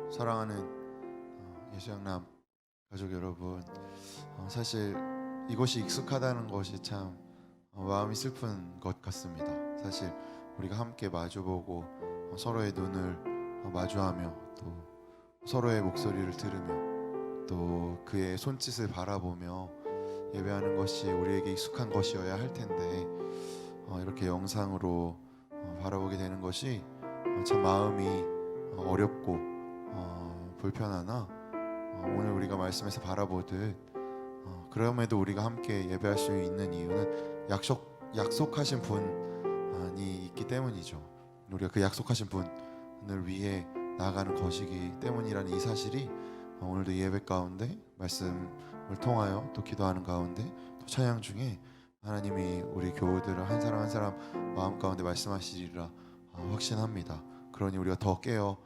사랑하는 예수양남 가족 여러분, 사실 이것이 익숙하다는 것이 참 마음이 슬픈 것 같습니다. 사실 우리가 함께 마주보고 서로의 눈을 마주하며 또 서로의 목소리를 들으며 또 그의 손짓을 바라보며 예배하는 것이 우리에게 익숙한 것이어야 할 텐데 이렇게 영상으로 바라보게 되는 것이 참 마음이 어렵고 불편하나 오늘 우리가 말씀에서 바라보듯 그럼에도 우리가 함께 예배할 수 있는 이유는 약속하신 분이 있기 때문이죠. 우리가 그 약속하신 분을 위해 나아가는 것이기 때문이라는 이 사실이 오늘도 예배 가운데 말씀을 통하여 또 기도하는 가운데 또 찬양 중에 하나님이 우리 교우들을 한 사람 한 사람 마음 가운데 말씀하시리라 확신합니다. 그러니 우리가 더 깨어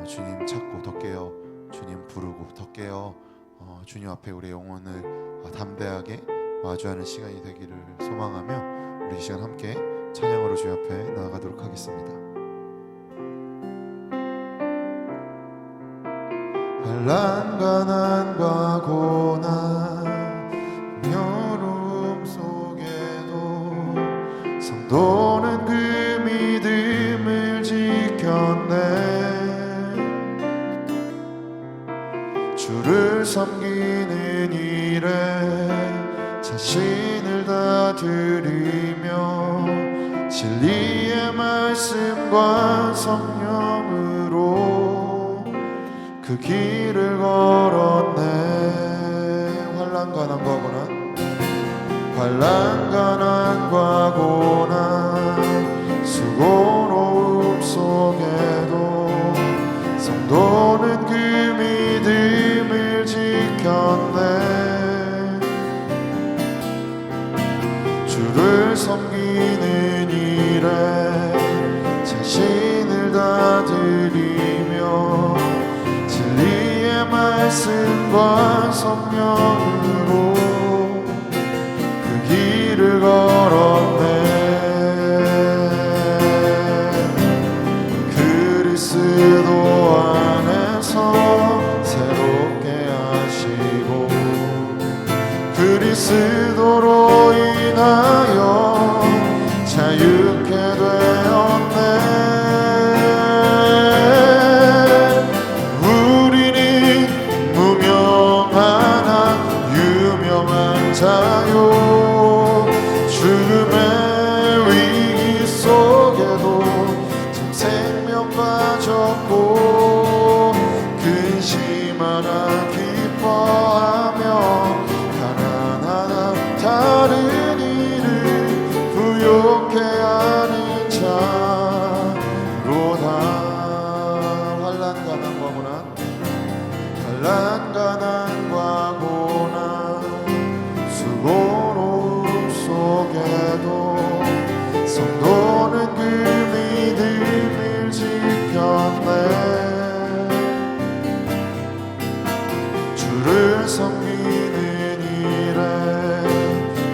주님 찾고 더 깨어 주님 부르고 더 깨어 주님 앞에 우리의 영혼을 담대하게 마주하는 시간이 되기를 소망하며 우리 이 시간 함께 찬양으로 주님 앞에 나아가도록 하겠습니다. 환난 가난과 고난 어려움 속에도 성도는 그 믿음을 지켰네. 주를 섬기는 일에 자신을 다 드리며 진리의 말씀과 성령으로 그 길을 걸었네. 환난 가난과 고난 수고로움 속에도 성도는 그 믿음을 지켰네. 주를 섬기는 일에 자신을 다 드리며 진리의 말씀과 성령으로 그 길을 걸었네. 그리스도 안에서 새롭게 하시고 그리스도로 인하여 자유케 되었네. 우리는 무명하나 유명한 자요. 죽음의 위기 속에도 참 생명 가졌고 근심하나 기뻐하며 가난하나 다른 이를 부욕해 하는 자로다. 환난 가난과 고난 수고로움 속에도 성도는 그 믿음을 지켰네. 주를 섬기는 일에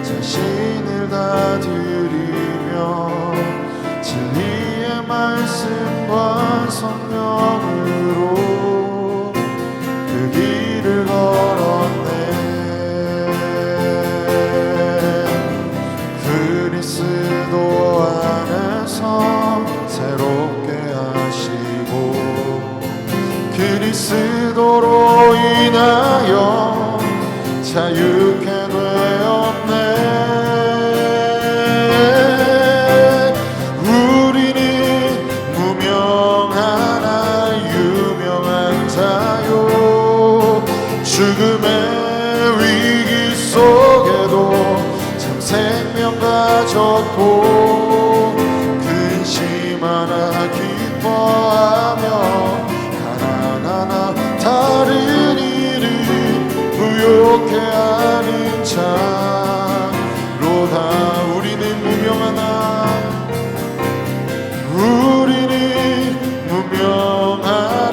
자신을 다 드리며 진리의 말씀과 성령으로 그 길을 걸었네. 그리스도 안에서 새롭게 하시고 그리스도로 인하여 자유케 되었네. 우리는 무명하나 유명한 자요. 죽음의 위기 속에도 참 생명 가졌고 근심하나 기뻐하며 가난하나 다른 이를 부욕해 하는 자로다. 우리는 무명하나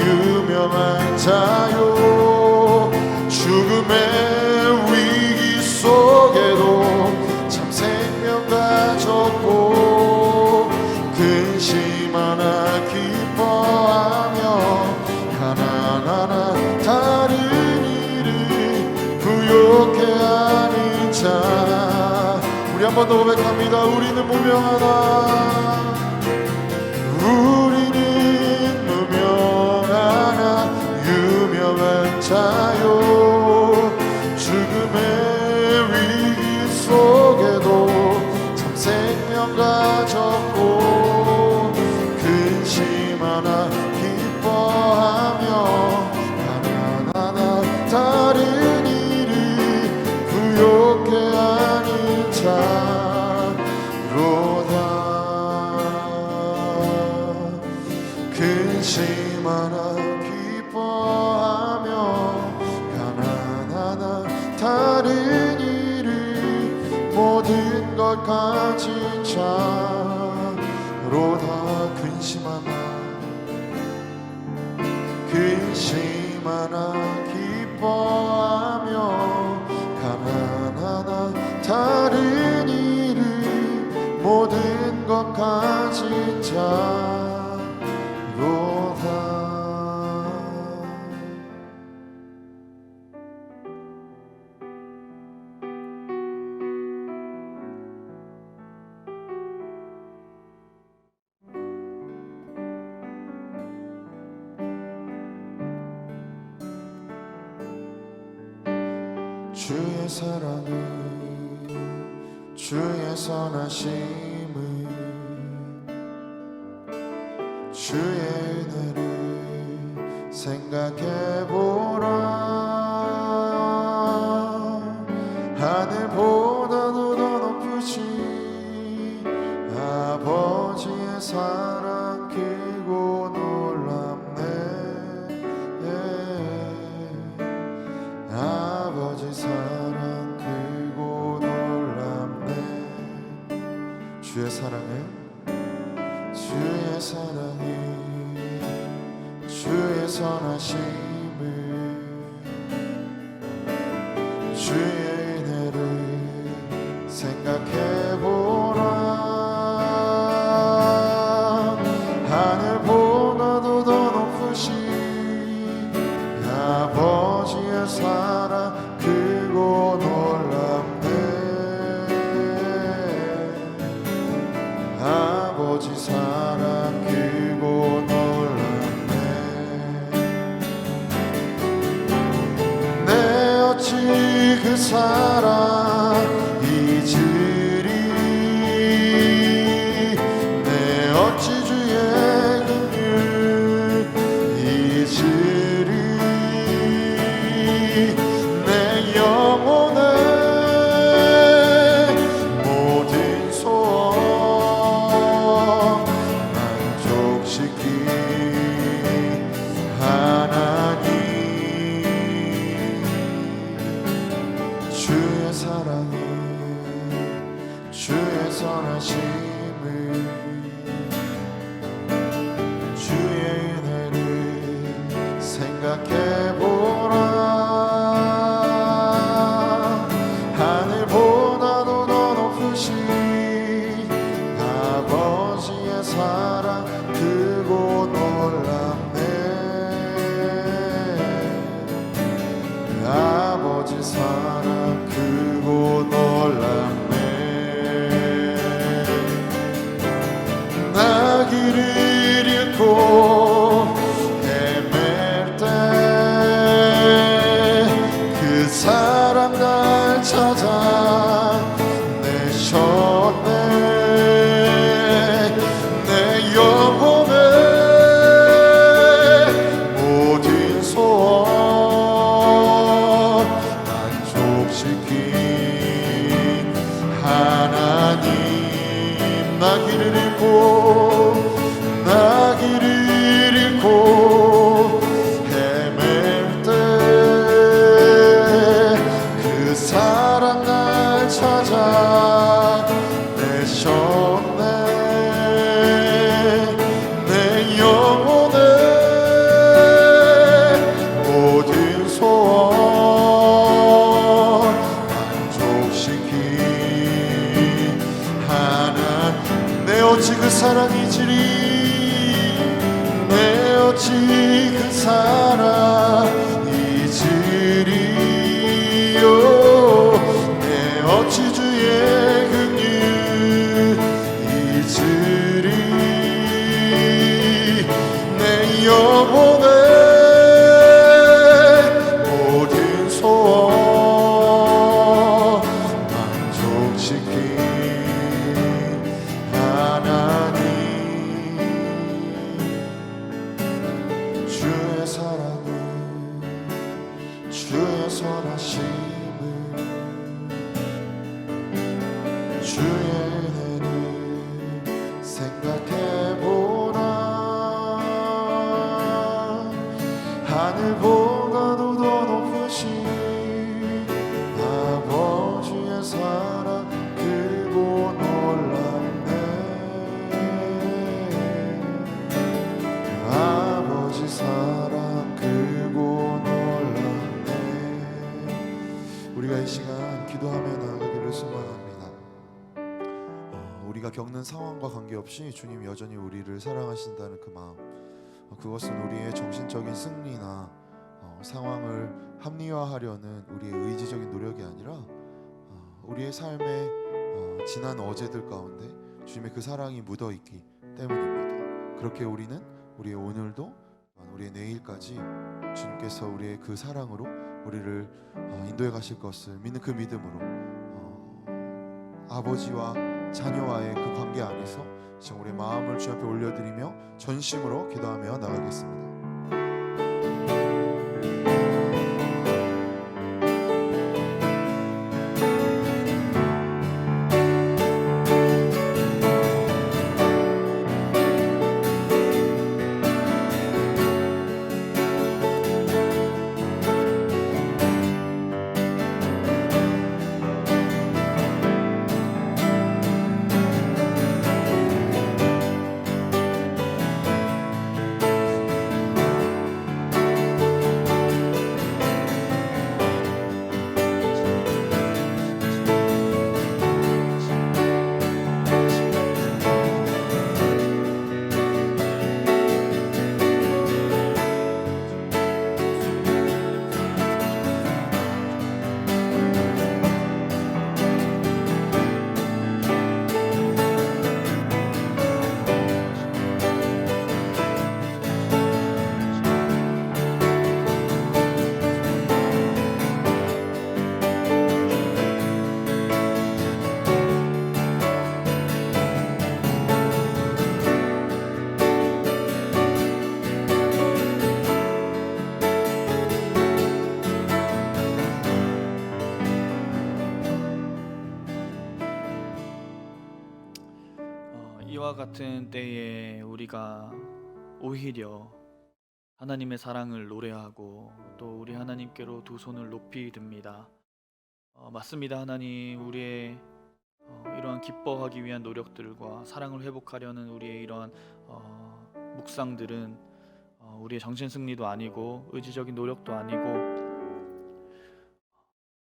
유명한 자요. 죽음의 위기 속에도 참 생명 가졌고 번 더 고백합니다. 우리는 무명하다. 우리는 무명하나 유명한 자요. 죽음의 위기 속에도 참 생명 가졌고 근심 하나 기뻐하며 가난하나 다른 일이 부욕해 하는 자로다. 근심 하나 기뻐하며 가난하나 다른 일을 모든 것 가진 자로다. 근심 하나 기뻐하며 가난하나 다른 일을 모든 것 가진 자로다. 주의 사랑을 주의 선하심을 주의 은혜를 생각해보라. 하늘보다도 더 높으신 아버지의 사랑 크고 놀랍네. 아버지 사랑 크고 놀랍네. 주의 사랑을 주의 선하심을 주의 은혜를 생각해보라. 하늘보다도 더 높으신 아버지의 사랑 크고 놀랍네. 아버지 사랑 크고 놀랍네. 내 어찌 그 사랑 잊으리. 내 어찌 주의 긍휼 잊으리. 내 영혼의 모든 소원 만족시킨 하나님. 주의 사랑을 주의 선하심을 주의 은혜를 생각해보라. 하늘보다도 더 높으신 아버지의 사랑 크고 놀랍네. 아버지 사랑 크고 놀랍네. 나 길을 잃고 헤맬 때 그 사랑 날 찾아 내셨네. 내 영혼의 모든 소원 만족시킨 하나님. 나 길을 잃고 헤맬 때 그 사랑 날 찾아 내셨네. 내 영혼의 모든 소원 만족시킨 하나님. 내 어찌 그 사랑 잊으리. 내 어찌 그 사랑 잊으리요. 내 어찌 주의 긍휼 영혼의 모든 소원 만족시킨 하나님, 주의 사랑을, 주의 선하심을, 주의 은혜를 생각해보라. 하늘보다도 더 높으신 아버지의 사랑 크고 놀랍네. 아버지 사랑 크고 놀랍네. 우리가 이 시간 기도하며 나아가기를 소망합니다. 우리가 겪는 상황과 관계없이 주님 여전히 우리를 사랑하신다는 그 마음, 그것은 우리의 정신적인 승리나 상황을 합리화하려는 우리의 의지적인 노력이 아니라 우리의 삶의 지난 어제들 가운데 주님의 그 사랑이 묻어있기 때문입니다. 그렇게 우리는 우리의 오늘도 우리의 내일까지 주님께서 우리의 그 사랑으로 우리를 인도해 가실 것을 믿는 그 믿음으로 아버지와 자녀와의 그 관계 안에서 지금 우리의 마음을 주 앞에 올려드리며 전심으로 기도하며 나가겠습니다. 이와 같은 때에 우리가 오히려 하나님의 사랑을 노래하고 또 우리 하나님께로 두 손을 높이 듭니다. 맞습니다. 하나님, 우리의 이러한 기뻐하기 위한 노력들과 사랑을 회복하려는 우리의 이러한 묵상들은 우리의 정신 승리도 아니고 의지적인 노력도 아니고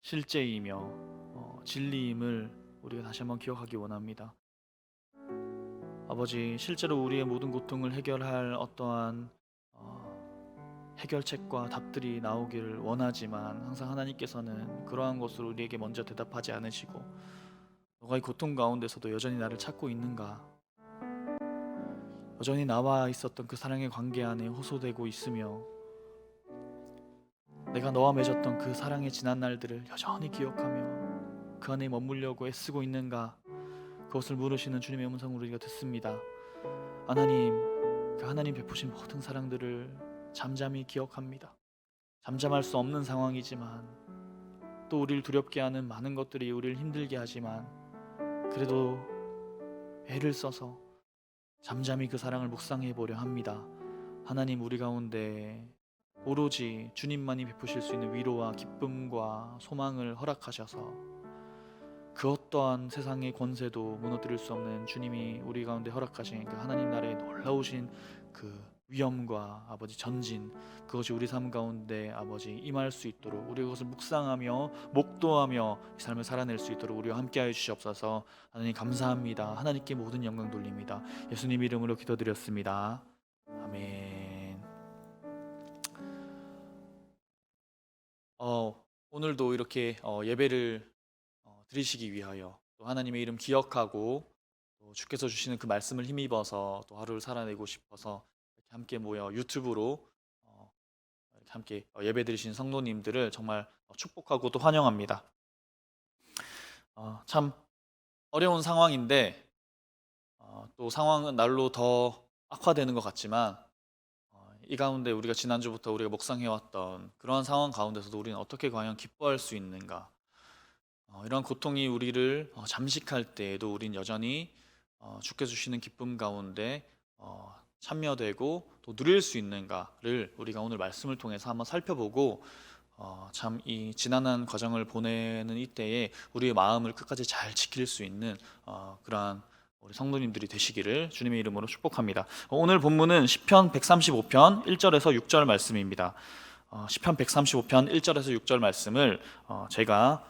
실제이며 진리임을 우리가 다시 한번 기억하기 원합니다. 아버지, 실제로 우리의 모든 고통을 해결할 어떠한 해결책과 답들이 나오기를 원하지만 항상 하나님께서는 그러한 것을 우리에게 먼저 대답하지 않으시고, 너가 이 고통 가운데서도 여전히 나를 찾고 있는가, 여전히 나와 있었던 그 사랑의 관계 안에 호소되고 있으며 내가 너와 맺었던 그 사랑의 지난 날들을 여전히 기억하며 그 안에 머물려고 애쓰고 있는가, 그것을 물으시는 주님의 음성을 우리가 듣습니다. 하나님, 그 하나님 베푸신 모든 사랑들을 잠잠히 기억합니다. 잠잠할 수 없는 상황이지만, 또 우리를 두렵게 하는 많은 것들이 우리를 힘들게 하지만, 그래도 애를 써서 잠잠히 그 사랑을 묵상해 보려 합니다. 하나님, 우리 가운데 오로지 주님만이 베푸실 수 있는 위로와 기쁨과 소망을 허락하셔서 그 어떠한 세상의 권세도 무너뜨릴 수 없는 주님이 우리 가운데 허락하신 그 하나님 나라의 놀라우신 그 위엄과 아버지 전진, 그것이 우리 삶 가운데 아버지 임할 수 있도록 우리 그것을 묵상하며 목도하며 이 삶을 살아낼 수 있도록 우리와 함께하여 주시옵소서. 하나님 감사합니다. 하나님께 모든 영광 돌립니다. 예수님 이름으로 기도드렸습니다. 아멘. 오늘도 이렇게 예배를 드리시기 위하여 또 하나님의 이름 기억하고 또 주께서 주시는 그 말씀을 힘입어서 또 하루를 살아내고 싶어서 함께 모여 유튜브로 이렇게 함께 예배드리신 성도님들을 정말 축복하고 또 환영합니다. 참 어려운 상황인데 또 상황은 날로 더 악화되는 것 같지만 이 가운데 우리가 지난주부터 우리가 묵상해왔던 그러한 상황 가운데서도 우리는 어떻게 과연 기뻐할 수 있는가, 이러한 고통이 우리를 잠식할 때에도 우린 여전히 주께서 주시는 기쁨 가운데 참여되고 또 누릴 수 있는가를 우리가 오늘 말씀을 통해서 한번 살펴보고 참 이 지난한 과정을 보내는 이때에 우리의 마음을 끝까지 잘 지킬 수 있는 그러한 우리 성도님들이 되시기를 주님의 이름으로 축복합니다. 오늘 본문은 시편 135편 1절에서 6절 말씀입니다. 시편 135편 1절에서 6절 말씀을 제가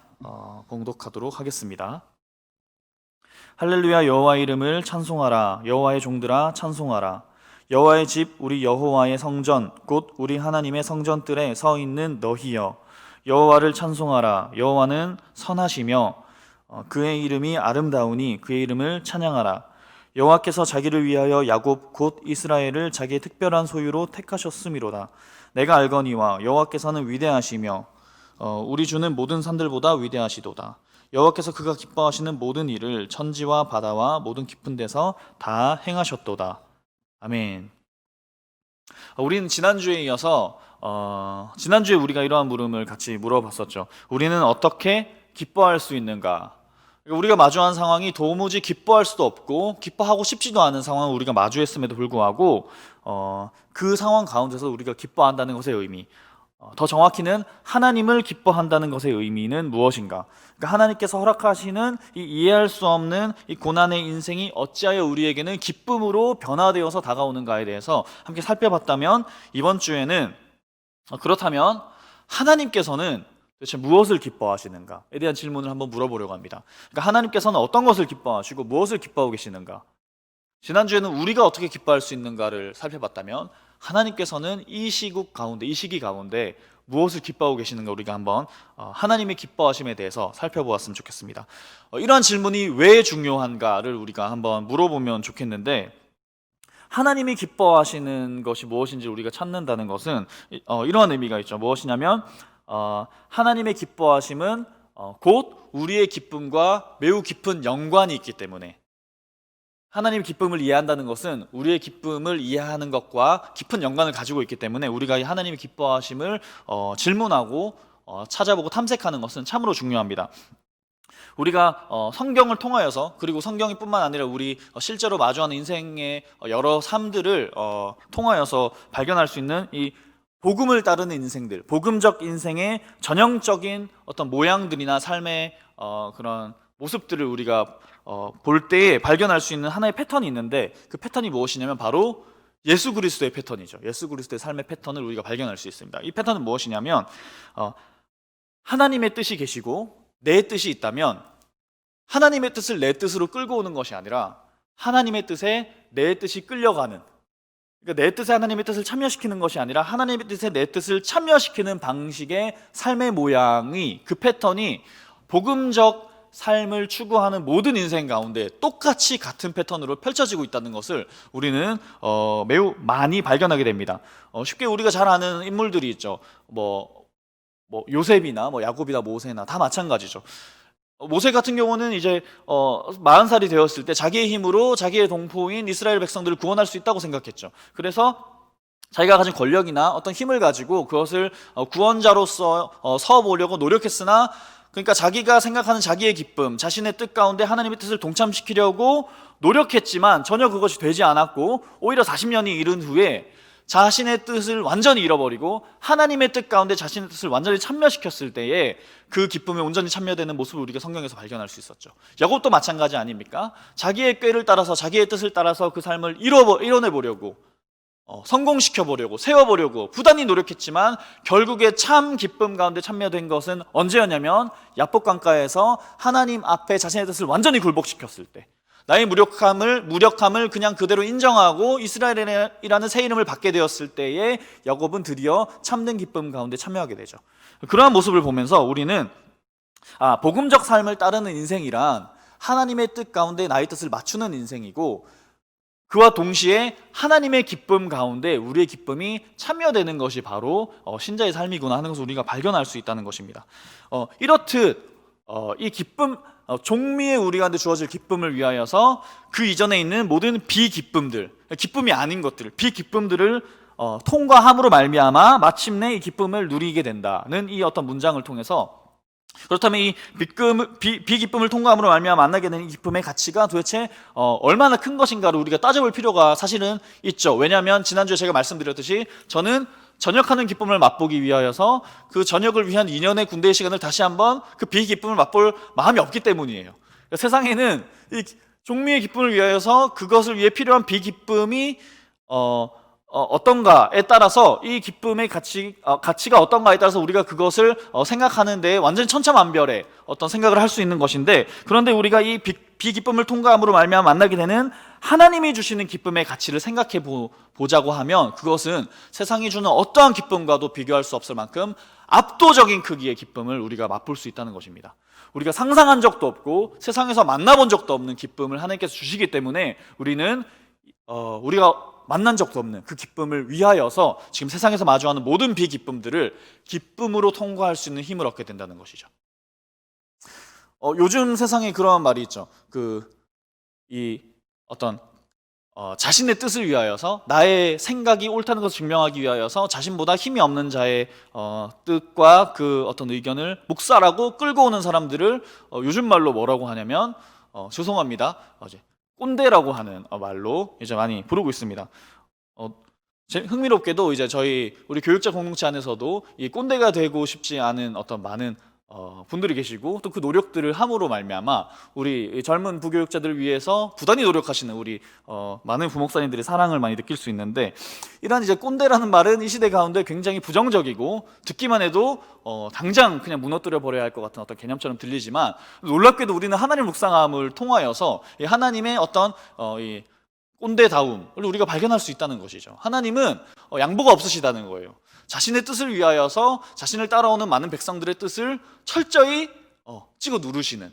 봉독하도록 하겠습니다. 할렐루야. 여호와의 이름을 찬송하라. 여호와의 종들아 찬송하라. 여호와의 집 우리 여호와의 성전 곧 우리 하나님의 성전뜰에 서 있는 너희여, 여호와를 찬송하라. 여호와는 선하시며 그의 이름이 아름다우니 그의 이름을 찬양하라. 여호와께서 자기를 위하여 야곱 곧 이스라엘을 자기의 특별한 소유로 택하셨음이로다. 내가 알거니와 여호와께서는 위대하시며 우리 주는 모든 산들보다 위대하시도다. 여호와께서 그가 기뻐하시는 모든 일을 천지와 바다와 모든 깊은 데서 다 행하셨도다. 아멘. 우리는 지난주에 이어서 지난주에 우리가 이러한 물음을 같이 물어봤었죠. 우리는 어떻게 기뻐할 수 있는가? 우리가 마주한 상황이 도무지 기뻐할 수도 없고 기뻐하고 싶지도 않은 상황을 우리가 마주했음에도 불구하고 그 상황 가운데서 우리가 기뻐한다는 것의 의미, 더 정확히는 하나님을 기뻐한다는 것의 의미는 무엇인가? 그러니까 하나님께서 허락하시는 이 이해할 수 없는 이 고난의 인생이 어찌하여 우리에게는 기쁨으로 변화되어서 다가오는가에 대해서 함께 살펴봤다면, 이번 주에는 그렇다면 하나님께서는 도대체 무엇을 기뻐하시는가에 대한 질문을 한번 물어보려고 합니다. 그러니까 하나님께서는 어떤 것을 기뻐하시고 무엇을 기뻐하고 계시는가? 지난주에는 우리가 어떻게 기뻐할 수 있는가를 살펴봤다면, 하나님께서는 이 시국 가운데, 이 시기 가운데 무엇을 기뻐하고 계시는가 우리가 한번 하나님의 기뻐하심에 대해서 살펴보았으면 좋겠습니다. 이러한 질문이 왜 중요한가를 우리가 한번 물어보면 좋겠는데, 하나님이 기뻐하시는 것이 무엇인지 우리가 찾는다는 것은 이러한 의미가 있죠. 무엇이냐면 하나님의 기뻐하심은 곧 우리의 기쁨과 매우 깊은 연관이 있기 때문에, 하나님의 기쁨을 이해한다는 것은 우리의 기쁨을 이해하는 것과 깊은 연관을 가지고 있기 때문에 우리가 이 하나님의 기뻐하심을 질문하고 찾아보고 탐색하는 것은 참으로 중요합니다. 우리가 성경을 통하여서, 그리고 성경이 뿐만 아니라 우리 실제로 마주하는 인생의 여러 삶들을 통하여서 발견할 수 있는 이 복음을 따르는 인생들, 복음적 인생의 전형적인 어떤 모양들이나 삶의 그런 모습들을 우리가 볼 때에 발견할 수 있는 하나의 패턴이 있는데, 그 패턴이 무엇이냐면 바로 예수 그리스도의 패턴이죠. 예수 그리스도의 삶의 패턴을 우리가 발견할 수 있습니다. 이 패턴은 무엇이냐면 하나님의 뜻이 계시고 내 뜻이 있다면, 하나님의 뜻을 내 뜻으로 끌고 오는 것이 아니라 하나님의 뜻에 내 뜻이 끌려가는, 그러니까 내 뜻에 하나님의 뜻을 참여시키는 것이 아니라 하나님의 뜻에 내 뜻을 참여시키는 방식의 삶의 모양이, 그 패턴이 복음적 삶을 추구하는 모든 인생 가운데 똑같이 같은 패턴으로 펼쳐지고 있다는 것을 우리는 매우 많이 발견하게 됩니다. 쉽게 우리가 잘 아는 인물들이 있죠. 뭐 요셉이나 야곱이나 모세나 다 마찬가지죠. 모세 같은 경우는 이제 40살이 되었을 때 자기의 힘으로 자기의 동포인 이스라엘 백성들을 구원할 수 있다고 생각했죠. 그래서 자기가 가진 권력이나 어떤 힘을 가지고 그것을 구원자로서 서보려고 노력했으나, 그러니까 자기가 생각하는 자기의 기쁨, 자신의 뜻 가운데 하나님의 뜻을 동참시키려고 노력했지만 전혀 그것이 되지 않았고, 오히려 40년이 이른 후에 자신의 뜻을 완전히 잃어버리고 하나님의 뜻 가운데 자신의 뜻을 완전히 참여시켰을 때에 그 기쁨에 온전히 참여되는 모습을 우리가 성경에서 발견할 수 있었죠. 야곱도 마찬가지 아닙니까? 자기의 꾀를 따라서, 자기의 뜻을 따라서 그 삶을 이뤄내보려고, 성공시켜보려고, 세워보려고 부단히 노력했지만 결국에 참 기쁨 가운데 참여된 것은 언제였냐면 야복강가에서 하나님 앞에 자신의 뜻을 완전히 굴복시켰을 때, 나의 무력함을 그냥 그대로 인정하고 이스라엘이라는 새 이름을 받게 되었을 때에 야곱은 드디어 참된 기쁨 가운데 참여하게 되죠. 그러한 모습을 보면서 우리는 복음적 삶을 따르는 인생이란 하나님의 뜻 가운데 나의 뜻을 맞추는 인생이고, 그와 동시에 하나님의 기쁨 가운데 우리의 기쁨이 참여되는 것이 바로 신자의 삶이구나 하는 것을 우리가 발견할 수 있다는 것입니다. 이렇듯 이 기쁨, 종미에 우리 가운데 주어질 기쁨을 위하여서 그 이전에 있는 모든 비기쁨들, 기쁨이 아닌 것들, 비기쁨들을 통과함으로 말미암아 마침내 이 기쁨을 누리게 된다는 이 어떤 문장을 통해서, 그렇다면 이 비기쁨을 통과함으로 말미암아 만나게 되는 이 기쁨의 가치가 도대체 얼마나 큰 것인가를 우리가 따져볼 필요가 사실은 있죠. 왜냐하면 지난주에 제가 말씀드렸듯이 저는 전역하는 기쁨을 맛보기 위하여서 그 전역을 위한 2년의 군대의 시간을 다시 한번 그 비기쁨을 맛볼 마음이 없기 때문이에요. 그러니까 세상에는 이 종미의 기쁨을 위하여서 그것을 위해 필요한 비기쁨이 어떤가에 따라서 이 기쁨의 가치가 어떤가에 따라서 우리가 그것을 생각하는데 완전히 천차만별의 어떤 생각을 할 수 있는 것인데, 그런데 우리가 이 비기쁨을 통과함으로 말미암아 만나게 되는 하나님이 주시는 기쁨의 가치를 생각해 보자고 하면 그것은 세상이 주는 어떠한 기쁨과도 비교할 수 없을 만큼 압도적인 크기의 기쁨을 우리가 맛볼 수 있다는 것입니다. 우리가 상상한 적도 없고 세상에서 만나본 적도 없는 기쁨을 하나님께서 주시기 때문에 우리는 우리가 만난 적도 없는 그 기쁨을 위하여서 지금 세상에서 마주하는 모든 비기쁨들을 기쁨으로 통과할 수 있는 힘을 얻게 된다는 것이죠. 요즘 세상에 그런 말이 있죠. 자신의 뜻을 위하여서, 나의 생각이 옳다는 것을 증명하기 위하여서 자신보다 힘이 없는 자의 뜻과 그 어떤 의견을 묵살하고 끌고 오는 사람들을 요즘 말로 뭐라고 하냐면 죄송합니다, 꼰대라고 하는 말로 이제 많이 부르고 있습니다. 흥미롭게도 이제 우리 교육자 공동체 안에서도 이 꼰대가 되고 싶지 않은 어떤 많은 분들이 계시고, 또 그 노력들을 함으로 말미암아 우리 젊은 부교육자들을 위해서 부단히 노력하시는 우리 많은 부목사님들의 사랑을 많이 느낄 수 있는데, 이러한 이제 꼰대라는 말은 이 시대 가운데 굉장히 부정적이고 듣기만 해도 당장 그냥 무너뜨려 버려야 할 것 같은 어떤 개념처럼 들리지만, 놀랍게도 우리는 하나님 묵상함을 통하여서 이 하나님의 어떤 이 꼰대다움을 우리가 발견할 수 있다는 것이죠. 하나님은 양보가 없으시다는 거예요. 자신의 뜻을 위하여서 자신을 따라오는 많은 백성들의 뜻을 철저히 찍어 누르시는,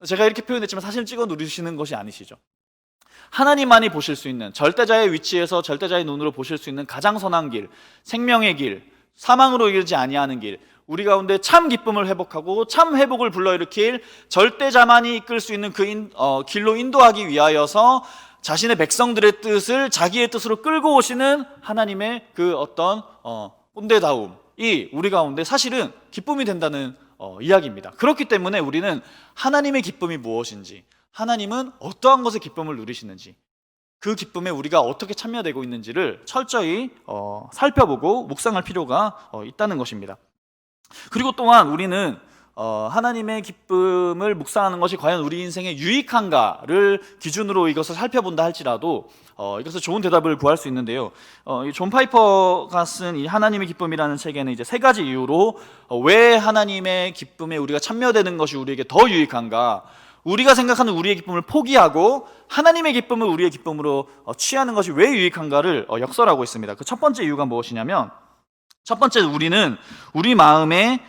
제가 이렇게 표현했지만 사실 찍어 누르시는 것이 아니시죠. 하나님만이 보실 수 있는, 절대자의 위치에서 절대자의 눈으로 보실 수 있는 가장 선한 길, 생명의 길, 사망으로 이르지 아니하는 길, 우리 가운데 참 기쁨을 회복하고 참 회복을 불러일으킬 절대자만이 이끌 수 있는 그 길로 인도하기 위하여서 자신의 백성들의 뜻을 자기의 뜻으로 끌고 오시는 하나님의 그 어떤 꼰대다움이 우리 가운데 사실은 기쁨이 된다는 이야기입니다. 그렇기 때문에 우리는 하나님의 기쁨이 무엇인지, 하나님은 어떠한 것에 기쁨을 누리시는지, 그 기쁨에 우리가 어떻게 참여되고 있는지를 철저히 살펴보고 묵상할 필요가 있다는 것입니다. 그리고 또한 우리는 하나님의 기쁨을 묵상하는 것이 과연 우리 인생에 유익한가를 기준으로 이것을 살펴본다 할지라도 이것을 좋은 대답을 구할 수 있는데요. 존 파이퍼가 쓴 이 하나님의 기쁨이라는 책에는 이제 3가지 이유로 왜 하나님의 기쁨에 우리가 참여되는 것이 우리에게 더 유익한가, 우리가 생각하는 우리의 기쁨을 포기하고 하나님의 기쁨을 우리의 기쁨으로 취하는 것이 왜 유익한가를 역설하고 있습니다. 그 첫 번째 이유가 무엇이냐면, 첫 번째, 우리는 우리 마음의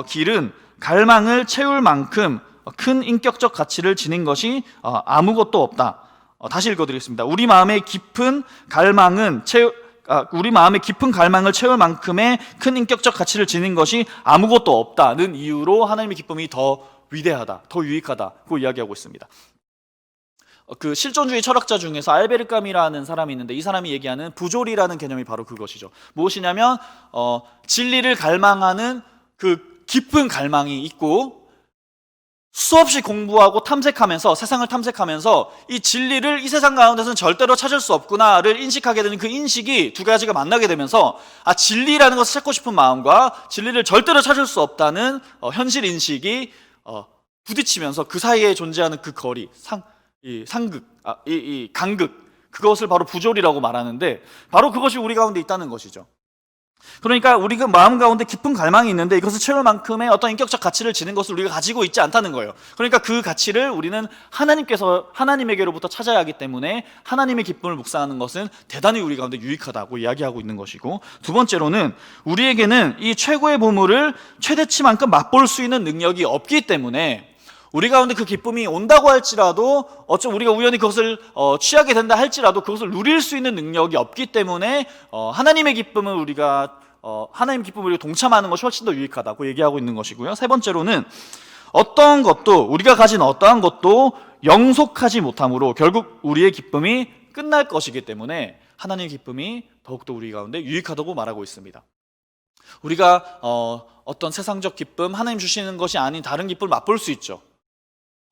길은 갈망을 채울 만큼 큰 인격적 가치를 지닌 것이 아무것도 없다. 다시 읽어드리겠습니다. 우리 마음의 깊은 갈망을 채울 만큼의 큰 인격적 가치를 지닌 것이 아무것도 없다는 이유로 하나님의 기쁨이 더 위대하다, 더 유익하다고 이야기하고 있습니다. 그 실존주의 철학자 중에서 알베르 까미라는 사람이 있는데, 이 사람이 얘기하는 부조리라는 개념이 바로 그것이죠. 무엇이냐면 진리를 갈망하는 그 깊은 갈망이 있고, 수없이 공부하고 탐색하면서, 세상을 탐색하면서 이 진리를 이 세상 가운데서는 절대로 찾을 수 없구나를 인식하게 되는 그 인식이 두 가지가 만나게 되면서 진리라는 것을 찾고 싶은 마음과 진리를 절대로 찾을 수 없다는 현실 인식이 부딪히면서 그 사이에 존재하는 그 거리, 간극, 그것을 바로 부조리라고 말하는데, 바로 그것이 우리 가운데 있다는 것이죠. 그러니까 우리 그 마음 가운데 깊은 갈망이 있는데 이것을 채울 만큼의 어떤 인격적 가치를 지닌 것을 우리가 가지고 있지 않다는 거예요. 그러니까 그 가치를 우리는 하나님에게로부터 찾아야 하기 때문에 하나님의 기쁨을 묵상하는 것은 대단히 우리 가운데 유익하다고 이야기하고 있는 것이고, 두 번째로는 우리에게는 이 최고의 보물을 최대치만큼 맛볼 수 있는 능력이 없기 때문에 우리 가운데 그 기쁨이 온다고 할지라도 어쩜 우리가 우연히 그것을 취하게 된다 할지라도 그것을 누릴 수 있는 능력이 없기 때문에 하나님의 기쁨을 우리가 하나님 기쁨을 우리가 동참하는 것이 훨씬 더 유익하다고 얘기하고 있는 것이고요. 세 번째로는 어떠한 것도 우리가 가진 어떠한 것도 영속하지 못함으로 결국 우리의 기쁨이 끝날 것이기 때문에 하나님의 기쁨이 더욱더 우리 가운데 유익하다고 말하고 있습니다. 우리가 어떤 세상적 기쁨, 하나님 주시는 것이 아닌 다른 기쁨을 맛볼 수 있죠.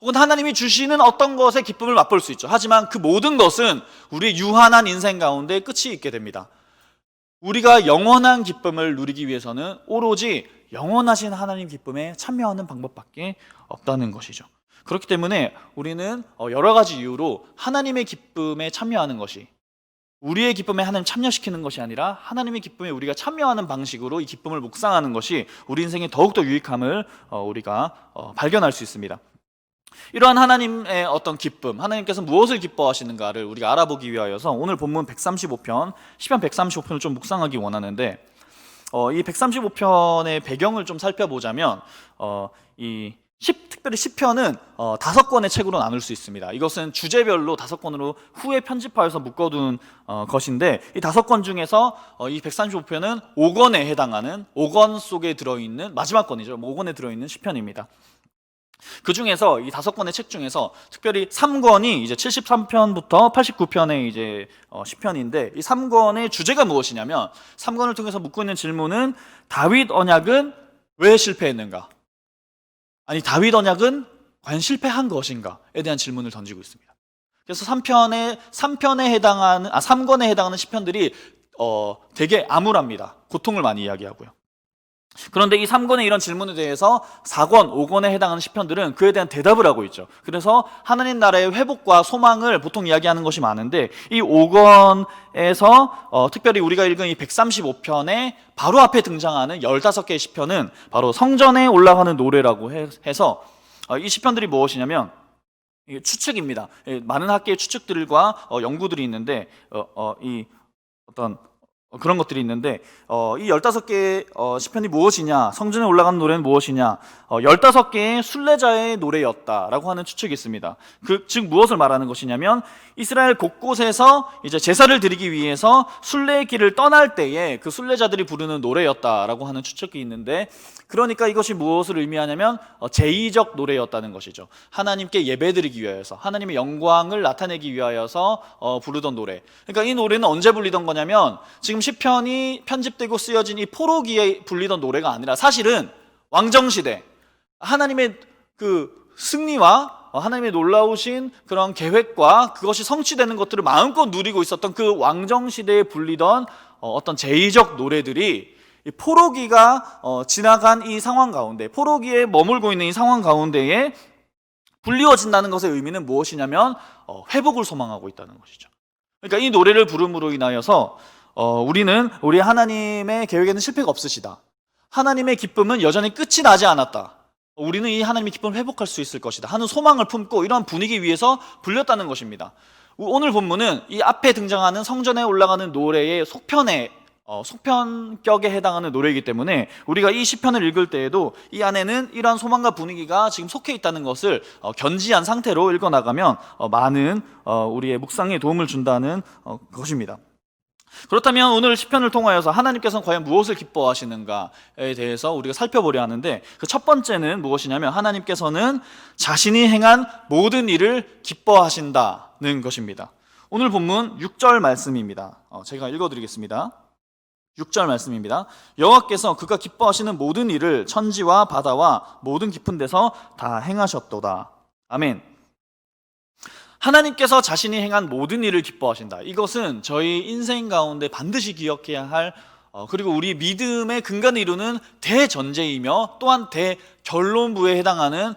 혹은 하나님이 주시는 어떤 것의 기쁨을 맛볼 수 있죠. 하지만 그 모든 것은 우리의 유한한 인생 가운데 끝이 있게 됩니다. 우리가 영원한 기쁨을 누리기 위해서는 오로지 영원하신 하나님 기쁨에 참여하는 방법밖에 없다는 것이죠. 그렇기 때문에 우리는 여러 가지 이유로 하나님의 기쁨에 참여하는 것이, 우리의 기쁨에 하나님 참여시키는 것이 아니라 하나님의 기쁨에 우리가 참여하는 방식으로 이 기쁨을 묵상하는 것이 우리 인생에 더욱더 유익함을 우리가 발견할 수 있습니다. 이러한 하나님의 어떤 기쁨, 하나님께서 무엇을 기뻐하시는가를 우리가 알아보기 위하여서 오늘 본문 135편, 시편 135편을 좀 묵상하기 원하는데, 이 135편의 배경을 좀 살펴보자면 특별히 시편은 5권의 책으로 나눌 수 있습니다. 이것은 주제별로 5권으로 후에 편집하여서 묶어둔 것인데, 이 5권 중에서 이 135편은 5권에 해당하는 5권 속에 들어있는 마지막 권이죠. 5권에 들어있는 시편입니다. 그 중에서 이 5권의 책 중에서 특별히 3권이 이제 73편부터 89편의 이제 시편인데, 이 3권의 주제가 무엇이냐면, 3권을 통해서 묻고 있는 질문은 다윗 언약은 왜 실패했는가? 아니, 다윗 언약은 과연 실패한 것인가에 대한 질문을 던지고 있습니다. 그래서 3권에 해당하는 시편들이 되게 암울합니다. 고통을 많이 이야기하고요. 그런데 이 3권의 이런 질문에 대해서 4권, 5권에 해당하는 시편들은 그에 대한 대답을 하고 있죠. 그래서 하나님 나라의 회복과 소망을 보통 이야기하는 것이 많은데, 이 5권에서 특별히 우리가 읽은 이 135편의 바로 앞에 등장하는 15개의 시편은 바로 성전에 올라가는 노래라고 해서 이 시편들이 무엇이냐면 추측입니다. 많은 학계의 추측들과 연구들이 있는데 이 어떤 그런 것들이 있는데, 이 15개의 시편이 무엇이냐, 성전에 올라가는 노래는 무엇이냐, 15개의 순례자의 노래였다라고 하는 추측이 있습니다. 즉 무엇을 말하는 것이냐면, 이스라엘 곳곳에서 이제 제사를 드리기 위해서 순례의 길을 떠날 때에 그 순례자들이 부르는 노래였다라고 하는 추측이 있는데, 그러니까 이것이 무엇을 의미하냐면 제의적 노래였다는 것이죠. 하나님께 예배드리기 위하여서, 하나님의 영광을 나타내기 위하여서 부르던 노래. 그러니까 이 노래는 언제 불리던 거냐면, 지금 시편이 편집되고 쓰여진 이 포로기에 불리던 노래가 아니라 사실은 왕정시대, 하나님의 그 승리와 하나님의 놀라우신 그런 계획과 그것이 성취되는 것들을 마음껏 누리고 있었던 그 왕정시대에 불리던 어떤 제의적 노래들이 이 포로기가 지나간 이 상황 가운데, 포로기에 머물고 있는 이 상황 가운데에 불리워진다는 것의 의미는 무엇이냐면 회복을 소망하고 있다는 것이죠. 그러니까 이 노래를 부름으로 인하여서 우리는 우리 하나님의 계획에는 실패가 없으시다, 하나님의 기쁨은 여전히 끝이 나지 않았다, 우리는 이 하나님의 기쁨을 회복할 수 있을 것이다 하는 소망을 품고 이러한 분위기 위에서 불렸다는 것입니다. 오늘 본문은 이 앞에 등장하는 성전에 올라가는 노래의 속편격에 해당하는 노래이기 때문에 우리가 이 시편을 읽을 때에도 이 안에는 이러한 소망과 분위기가 지금 속해 있다는 것을 견지한 상태로 읽어나가면 많은 우리의 묵상에 도움을 준다는 것입니다. 그렇다면 오늘 시편을 통하여서 하나님께서는 과연 무엇을 기뻐하시는가에 대해서 우리가 살펴보려 하는데, 그 첫 번째는 무엇이냐면 하나님께서는 자신이 행한 모든 일을 기뻐하신다는 것입니다. 오늘 본문 6절 말씀입니다. 제가 읽어드리겠습니다. 6절 말씀입니다. 여호와께서 그가 기뻐하시는 모든 일을 천지와 바다와 모든 깊은 데서 다 행하셨도다. 아멘. 하나님께서 자신이 행한 모든 일을 기뻐하신다. 이것은 저희 인생 가운데 반드시 기억해야 할 그리고 우리 믿음의 근간을 이루는 대전제이며 또한 대결론부에 해당하는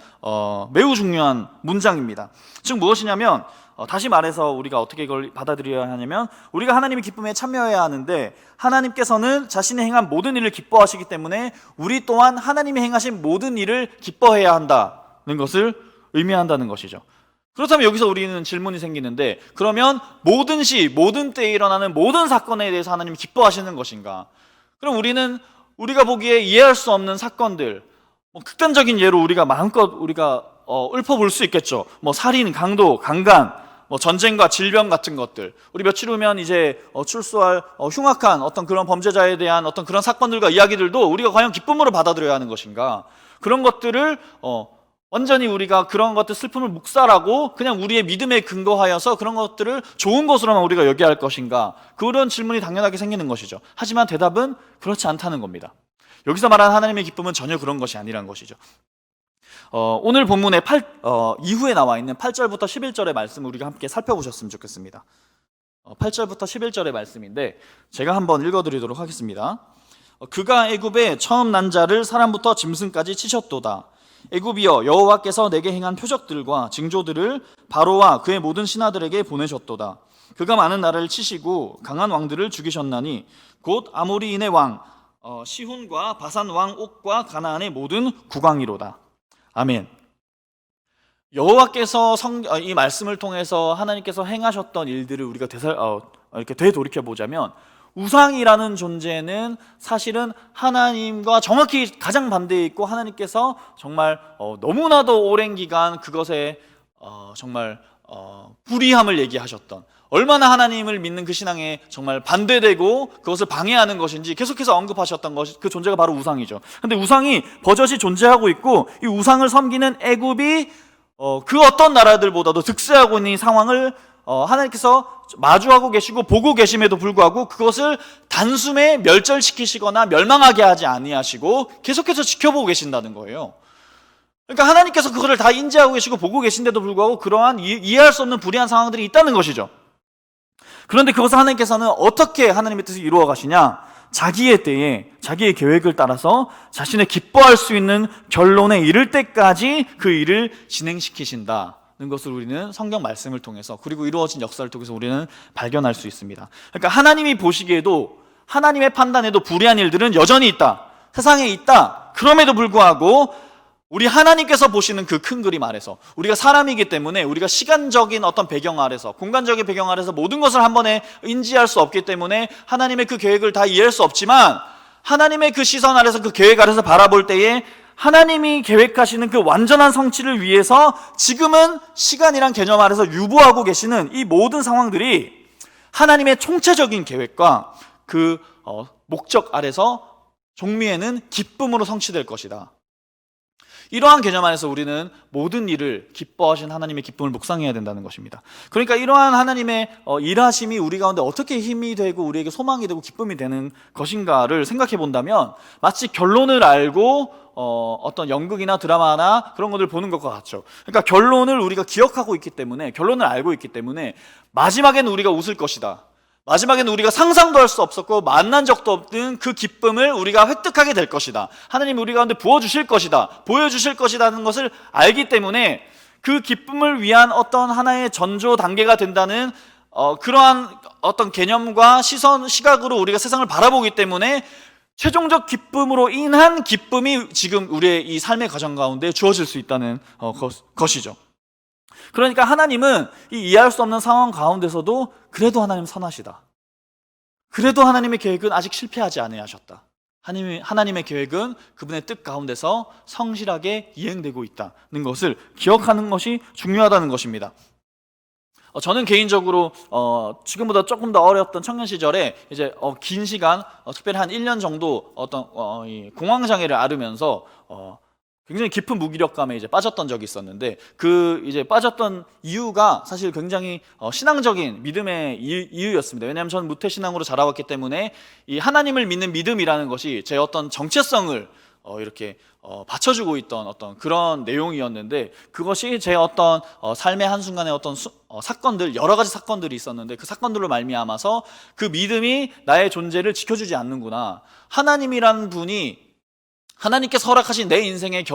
매우 중요한 문장입니다. 즉 무엇이냐면, 다시 말해서 우리가 어떻게 이걸 받아들여야 하냐면, 우리가 하나님의 기쁨에 참여해야 하는데 하나님께서는 자신이 행한 모든 일을 기뻐하시기 때문에 우리 또한 하나님이 행하신 모든 일을 기뻐해야 한다는 것을 의미한다는 것이죠. 그렇다면 여기서 우리는 질문이 생기는데, 그러면 모든 시, 모든 때에 일어나는 모든 사건에 대해서 하나님이 기뻐하시는 것인가? 그럼 우리가 보기에 이해할 수 없는 사건들, 극단적인 예로 우리가 마음껏 우리가 읊어볼 수 있겠죠. 뭐 살인, 강도, 강간, 뭐 전쟁과 질병 같은 것들. 우리 며칠 후면 이제 출소할 흉악한 어떤 그런 범죄자에 대한 어떤 그런 사건들과 이야기들도 우리가 과연 기쁨으로 받아들여야 하는 것인가? 그런 것들을 완전히 우리가 그런 것들 슬픔을 묵살하고 그냥 우리의 믿음에 근거하여서 그런 것들을 좋은 것으로만 우리가 여겨야 할 것인가? 그런 질문이 당연하게 생기는 것이죠. 하지만 대답은 그렇지 않다는 겁니다. 여기서 말하는 하나님의 기쁨은 전혀 그런 것이 아니라는 것이죠. 오늘 본문의 이후에 나와 있는 8절부터 11절의 말씀을 우리가 함께 살펴보셨으면 좋겠습니다. 8절부터 11절의 말씀인데 제가 한번 읽어드리도록 하겠습니다. 그가 애굽에 처음 난 자를 사람부터 짐승까지 치셨도다. 애굽이여, 여호와께서 내게 행한 표적들과 징조들을 바로와 그의 모든 신하들에게 보내셨도다. 그가 많은 나라를 치시고 강한 왕들을 죽이셨나니 곧 아모리인의 왕 시훈과 바산 왕 옥과 가나안의 모든 국왕이로다. 아멘. 여호와께서 이 말씀을 통해서 하나님께서 행하셨던 일들을 우리가 이렇게 되돌이켜 보자면, 우상이라는 존재는 사실은 하나님과 정확히 가장 반대에 있고, 하나님께서 정말 너무나도 오랜 기간 그것에 정말 불의함을 얘기하셨던, 얼마나 하나님을 믿는 그 신앙에 정말 반대되고 그것을 방해하는 것인지 계속해서 언급하셨던 것이 그 존재가 바로 우상이죠. 근데 우상이 버젓이 존재하고 있고, 이 우상을 섬기는 애굽이 그 어떤 나라들보다도 득세하고 있는 이 상황을 하나님께서 마주하고 계시고 보고 계심에도 불구하고 그것을 단숨에 멸절시키시거나 멸망하게 하지 아니하시고 계속해서 지켜보고 계신다는 거예요. 그러니까 하나님께서 그것을 다 인지하고 계시고 보고 계신데도 불구하고 그러한 이해할 수 없는 불의한 상황들이 있다는 것이죠. 그런데 그것을 하나님께서는 어떻게 하나님의 뜻을 이루어 가시냐? 자기의 때에 자기의 계획을 따라서 자신의 기뻐할 수 있는 결론에 이를 때까지 그 일을 진행시키신다는 것을 우리는 성경 말씀을 통해서, 그리고 이루어진 역사를 통해서 우리는 발견할 수 있습니다. 그러니까 하나님이 보시기에도, 하나님의 판단에도 불의한 일들은 여전히 있다, 세상에 있다. 그럼에도 불구하고 우리 하나님께서 보시는 그 큰 그림 아래서, 우리가 사람이기 때문에 우리가 시간적인 어떤 배경 아래서, 공간적인 배경 아래서 모든 것을 한 번에 인지할 수 없기 때문에 하나님의 그 계획을 다 이해할 수 없지만, 하나님의 그 시선 아래서, 그 계획 아래서 바라볼 때에 하나님이 계획하시는 그 완전한 성취를 위해서 지금은 시간이란 개념 아래서 유보하고 계시는 이 모든 상황들이 하나님의 총체적인 계획과 그 목적 아래서 종미에는 기쁨으로 성취될 것이다. 이러한 개념 안에서 우리는 모든 일을 기뻐하신 하나님의 기쁨을 묵상해야 된다는 것입니다. 그러니까 이러한 하나님의 일하심이 우리 가운데 어떻게 힘이 되고 우리에게 소망이 되고 기쁨이 되는 것인가를 생각해 본다면, 마치 결론을 알고 어떤 연극이나 드라마나 그런 것을 보는 것과 같죠. 그러니까 결론을 우리가 기억하고 있기 때문에, 결론을 알고 있기 때문에 마지막에는 우리가 웃을 것이다, 마지막에는 우리가 상상도 할 수 없었고 만난 적도 없는 그 기쁨을 우리가 획득하게 될 것이다, 하나님이 우리 가운데 부어주실 것이다, 보여주실 것이라는 것을 알기 때문에 그 기쁨을 위한 어떤 하나의 전조 단계가 된다는 그러한 어떤 개념과 시각으로 우리가 세상을 바라보기 때문에 최종적 기쁨으로 인한 기쁨이 지금 우리의 이 삶의 과정 가운데 주어질 수 있다는 것이죠. 그러니까 하나님은 이 이해할 수 없는 상황 가운데서도 그래도 하나님 선하시다, 그래도 하나님의 계획은 아직 실패하지 않으셨다, 하나님의 계획은 그분의 뜻 가운데서 성실하게 이행되고 있다는 것을 기억하는 것이 중요하다는 것입니다. 저는 개인적으로 지금보다 조금 더 어렸던 청년 시절에 이제 긴 시간, 특별히 한 1년 정도 어떤 이 공황장애를 앓으면서 굉장히 깊은 무기력감에 이제 빠졌던 적이 있었는데, 그 이제 빠졌던 이유가 사실 굉장히 신앙적인 믿음의 이유였습니다. 왜냐하면 저는 무태신앙으로 자라왔기 때문에 이 하나님을 믿는 믿음이라는 것이 제 어떤 정체성을 이렇게 받쳐주고 있던 어떤 그런 내용이었는데, 그것이 제 어떤 삶의 한순간에 어떤 사건들, 여러 가지 사건들이 있었는데 그 사건들로 말미암아서 그 믿음이 나의 존재를 지켜주지 않는구나, 하나님이라는 분이, 하나님께서 허락하신 내 인생의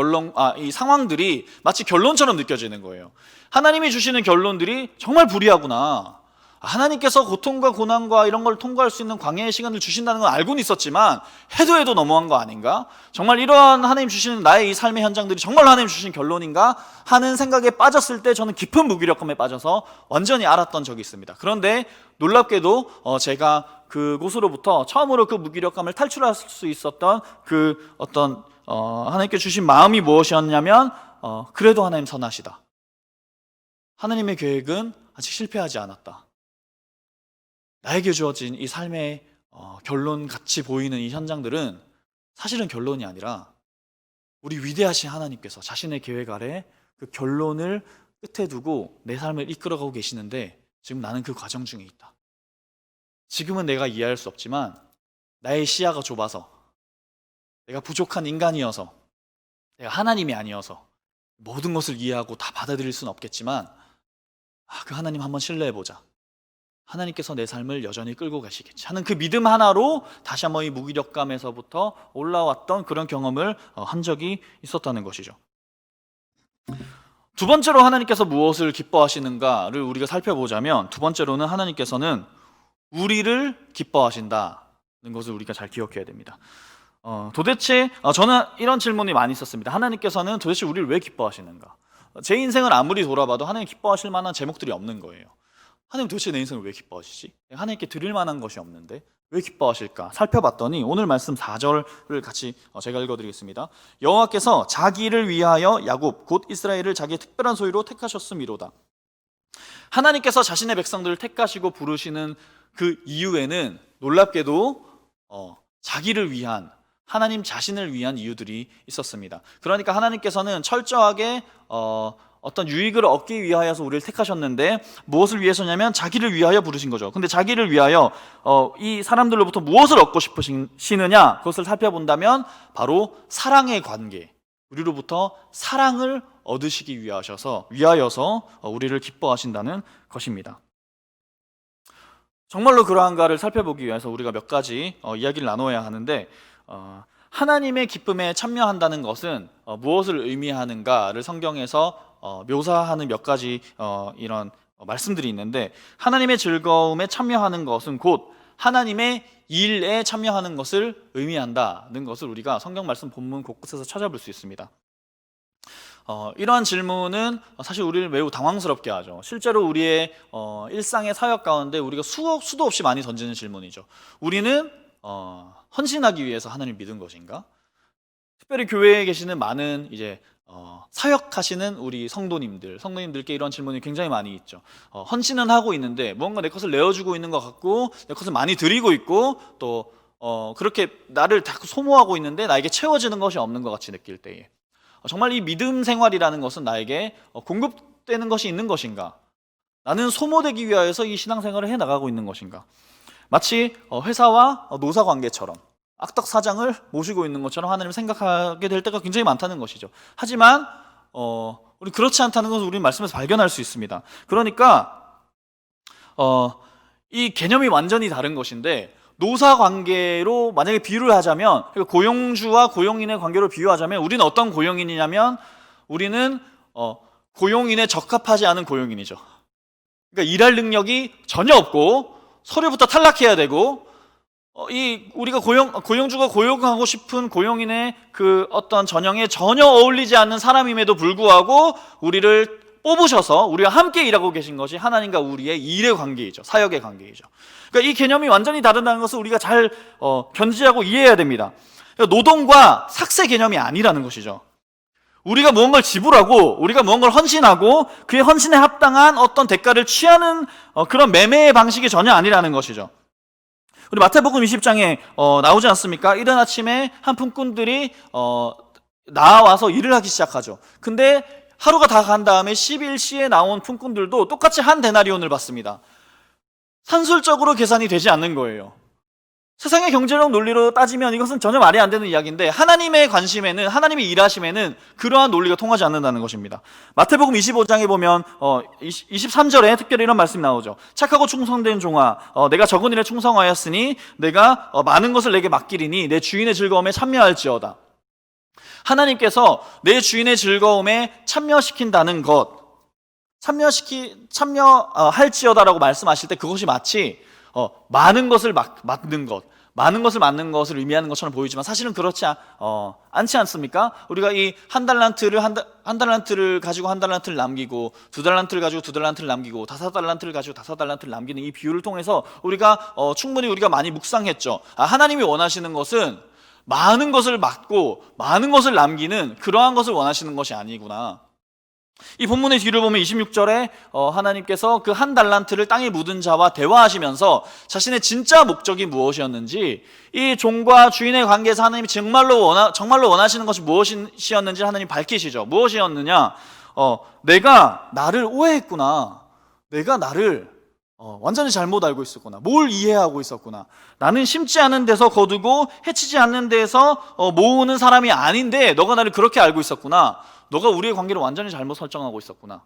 이 상황들이 마치 결론처럼 느껴지는 거예요. 하나님이 주시는 결론들이 정말 불의하구나, 하나님께서 고통과 고난과 이런 걸 통과할 수 있는 광야의 시간을 주신다는 건 알고는 있었지만 해도 너무한 거 아닌가? 정말 이러한 하나님 주시는 나의 이 삶의 현장들이 정말 하나님 주신 결론인가? 하는 생각에 빠졌을 때 저는 깊은 무기력감에 빠져서 완전히 알았던 적이 있습니다. 그런데 놀랍게도 제가 그곳으로부터 처음으로 그 무기력감을 탈출할 수 있었던 그 어떤 하나님께 주신 마음이 무엇이었냐면, 그래도 하나님 선하시다. 하나님의 계획은 아직 실패하지 않았다. 나에게 주어진 이 삶의 결론 같이 보이는 이 현장들은 사실은 결론이 아니라 우리 위대하신 하나님께서 자신의 계획 아래 그 결론을 끝에 두고 내 삶을 이끌어가고 계시는데 지금 나는 그 과정 중에 있다. 지금은 내가 이해할 수 없지만 나의 시야가 좁아서, 내가 부족한 인간이어서, 내가 하나님이 아니어서 모든 것을 이해하고 다 받아들일 수는 없겠지만 그 하나님 한번 신뢰해보자. 하나님께서 내 삶을 여전히 끌고 가시겠지 하는 그 믿음 하나로 다시 한번 이 무기력감에서부터 올라왔던 그런 경험을 한 적이 있었다는 것이죠. 두 번째로 하나님께서 무엇을 기뻐하시는가를 우리가 살펴보자면, 두 번째로는 하나님께서는 우리를 기뻐하신다는 것을 우리가 잘 기억해야 됩니다. 도대체 저는 이런 질문이 많이 있었습니다. 하나님께서는 도대체 우리를 왜 기뻐하시는가? 제 인생을 아무리 돌아봐도 하나님 기뻐하실 만한 제목들이 없는 거예요. 하나님 도대체 내 인생을 왜 기뻐하시지? 하나님께 드릴 만한 것이 없는데 왜 기뻐하실까? 살펴봤더니 오늘 말씀 4절을 같이 제가 읽어드리겠습니다. 여호와께서 자기를 위하여 야곱 곧 이스라엘을 자기의 특별한 소유로 택하셨음이로다. 하나님께서 자신의 백성들을 택하시고 부르시는 그 이유에는 놀랍게도 자기를 위한, 하나님 자신을 위한 이유들이 있었습니다. 그러니까 하나님께서는 철저하게 어떤 유익을 얻기 위하여서 우리를 택하셨는데 무엇을 위해서냐면 자기를 위하여 부르신 거죠. 근데 자기를 위하여 이 사람들로부터 무엇을 얻고 싶으시느냐, 그것을 살펴본다면 바로 사랑의 관계, 우리로부터 사랑을 얻으시기 위하여서 우리를 기뻐하신다는 것입니다. 정말로 그러한가를 살펴보기 위해서 우리가 몇 가지 이야기를 나눠야 하는데, 하나님의 기쁨에 참여한다는 것은 무엇을 의미하는가를 성경에서 묘사하는 몇 가지 이런 말씀들이 있는데, 하나님의 즐거움에 참여하는 것은 곧 하나님의 일에 참여하는 것을 의미한다는 것을 우리가 성경 말씀 본문 곳곳에서 찾아볼 수 있습니다. 이러한 질문은 사실 우리를 매우 당황스럽게 하죠. 실제로 우리의 일상의 사역 가운데 우리가 수도 없이 많이 던지는 질문이죠. 우리는 헌신하기 위해서 하나님을 믿은 것인가? 특별히 교회에 계시는 많은 이제 사역하시는 우리 성도님들께 이런 질문이 굉장히 많이 있죠. 헌신은 하고 있는데 뭔가 내 것을 내어주고 있는 것 같고 내 것을 많이 드리고 있고 또 그렇게 나를 자꾸 소모하고 있는데 나에게 채워지는 것이 없는 것 같이 느낄 때에 정말 이 믿음 생활이라는 것은 나에게 공급되는 것이 있는 것인가? 나는 소모되기 위하여서 이 신앙생활을 해나가고 있는 것인가? 마치 회사와 노사 관계처럼 악덕 사장을 모시고 있는 것처럼 하나님을 생각하게 될 때가 굉장히 많다는 것이죠. 하지만 우리 그렇지 않다는 것을 우리는 말씀에서 발견할 수 있습니다. 그러니까 이 개념이 완전히 다른 것인데, 노사 관계로 만약에 비유를 하자면, 고용주와 고용인의 관계로 비유하자면 우리는 어떤 고용인이냐면 우리는 고용인에 적합하지 않은 고용인이죠. 그러니까 일할 능력이 전혀 없고 서류부터 탈락해야 되고 우리가 고용주가 고용하고 싶은 고용인의 그 어떤 전형에 전혀 어울리지 않는 사람임에도 불구하고 우리를 뽑으셔서 우리와 함께 일하고 계신 것이 하나님과 우리의 일의 관계이죠. 사역의 관계이죠. 그러니까 이 개념이 완전히 다르다는 것을 우리가 잘 견지하고 이해해야 됩니다. 그러니까 노동과 삭세 개념이 아니라는 것이죠. 우리가 무언가를 지불하고 우리가 무언가를 헌신하고 그의 헌신에 합당한 어떤 대가를 취하는 그런 매매의 방식이 전혀 아니라는 것이죠. 우리 마태복음 20장에 나오지 않습니까? 이른 아침에 한 품꾼들이 나와서 일을 하기 시작하죠. 근데 하루가 다 간 다음에 11시에 나온 품꾼들도 똑같이 한 데나리온을 받습니다. 산술적으로 계산이 되지 않는 거예요. 세상의 경제적 논리로 따지면 이것은 전혀 말이 안 되는 이야기인데, 하나님의 관심에는, 하나님의 일하심에는 그러한 논리가 통하지 않는다는 것입니다. 마태복음 25장에 보면 23절에 특별히 이런 말씀이 나오죠. 착하고 충성된 종아, 내가 적은 일에 충성하였으니 내가 많은 것을 내게 맡기리니 내 주인의 즐거움에 참여할지어다. 하나님께서 내 주인의 즐거움에 참여시킨다는 것, 참여할지어다라고 말씀하실 때 그것이 마치 많은 것을 맡는 것, 많은 것을 맡는 것을 의미하는 것처럼 보이지만 사실은 그렇지 않지 않습니까? 우리가 이 한 달란트를 가지고 한 달란트를 남기고, 두 달란트를 가지고 두 달란트를 남기고, 5달란트를 가지고 5달란트를 남기는 이 비유를 통해서 우리가 충분히 우리가 많이 묵상했죠. 하나님이 원하시는 것은 많은 것을 맡고 많은 것을 남기는 그러한 것을 원하시는 것이 아니구나. 이 본문의 뒤를 보면 26절에 하나님께서 그 한 달란트를 땅에 묻은 자와 대화하시면서 자신의 진짜 목적이 무엇이었는지, 이 종과 주인의 관계에서 하나님이 정말로 원하시는 것이 무엇이었는지 하나님 밝히시죠. 무엇이었느냐? 내가 나를 오해했구나. 내가 나를 완전히 잘못 알고 있었구나. 뭘 이해하고 있었구나. 나는 심지 않은 데서 거두고 해치지 않는 데서 모으는 사람이 아닌데 너가 나를 그렇게 알고 있었구나. 너가 우리의 관계를 완전히 잘못 설정하고 있었구나.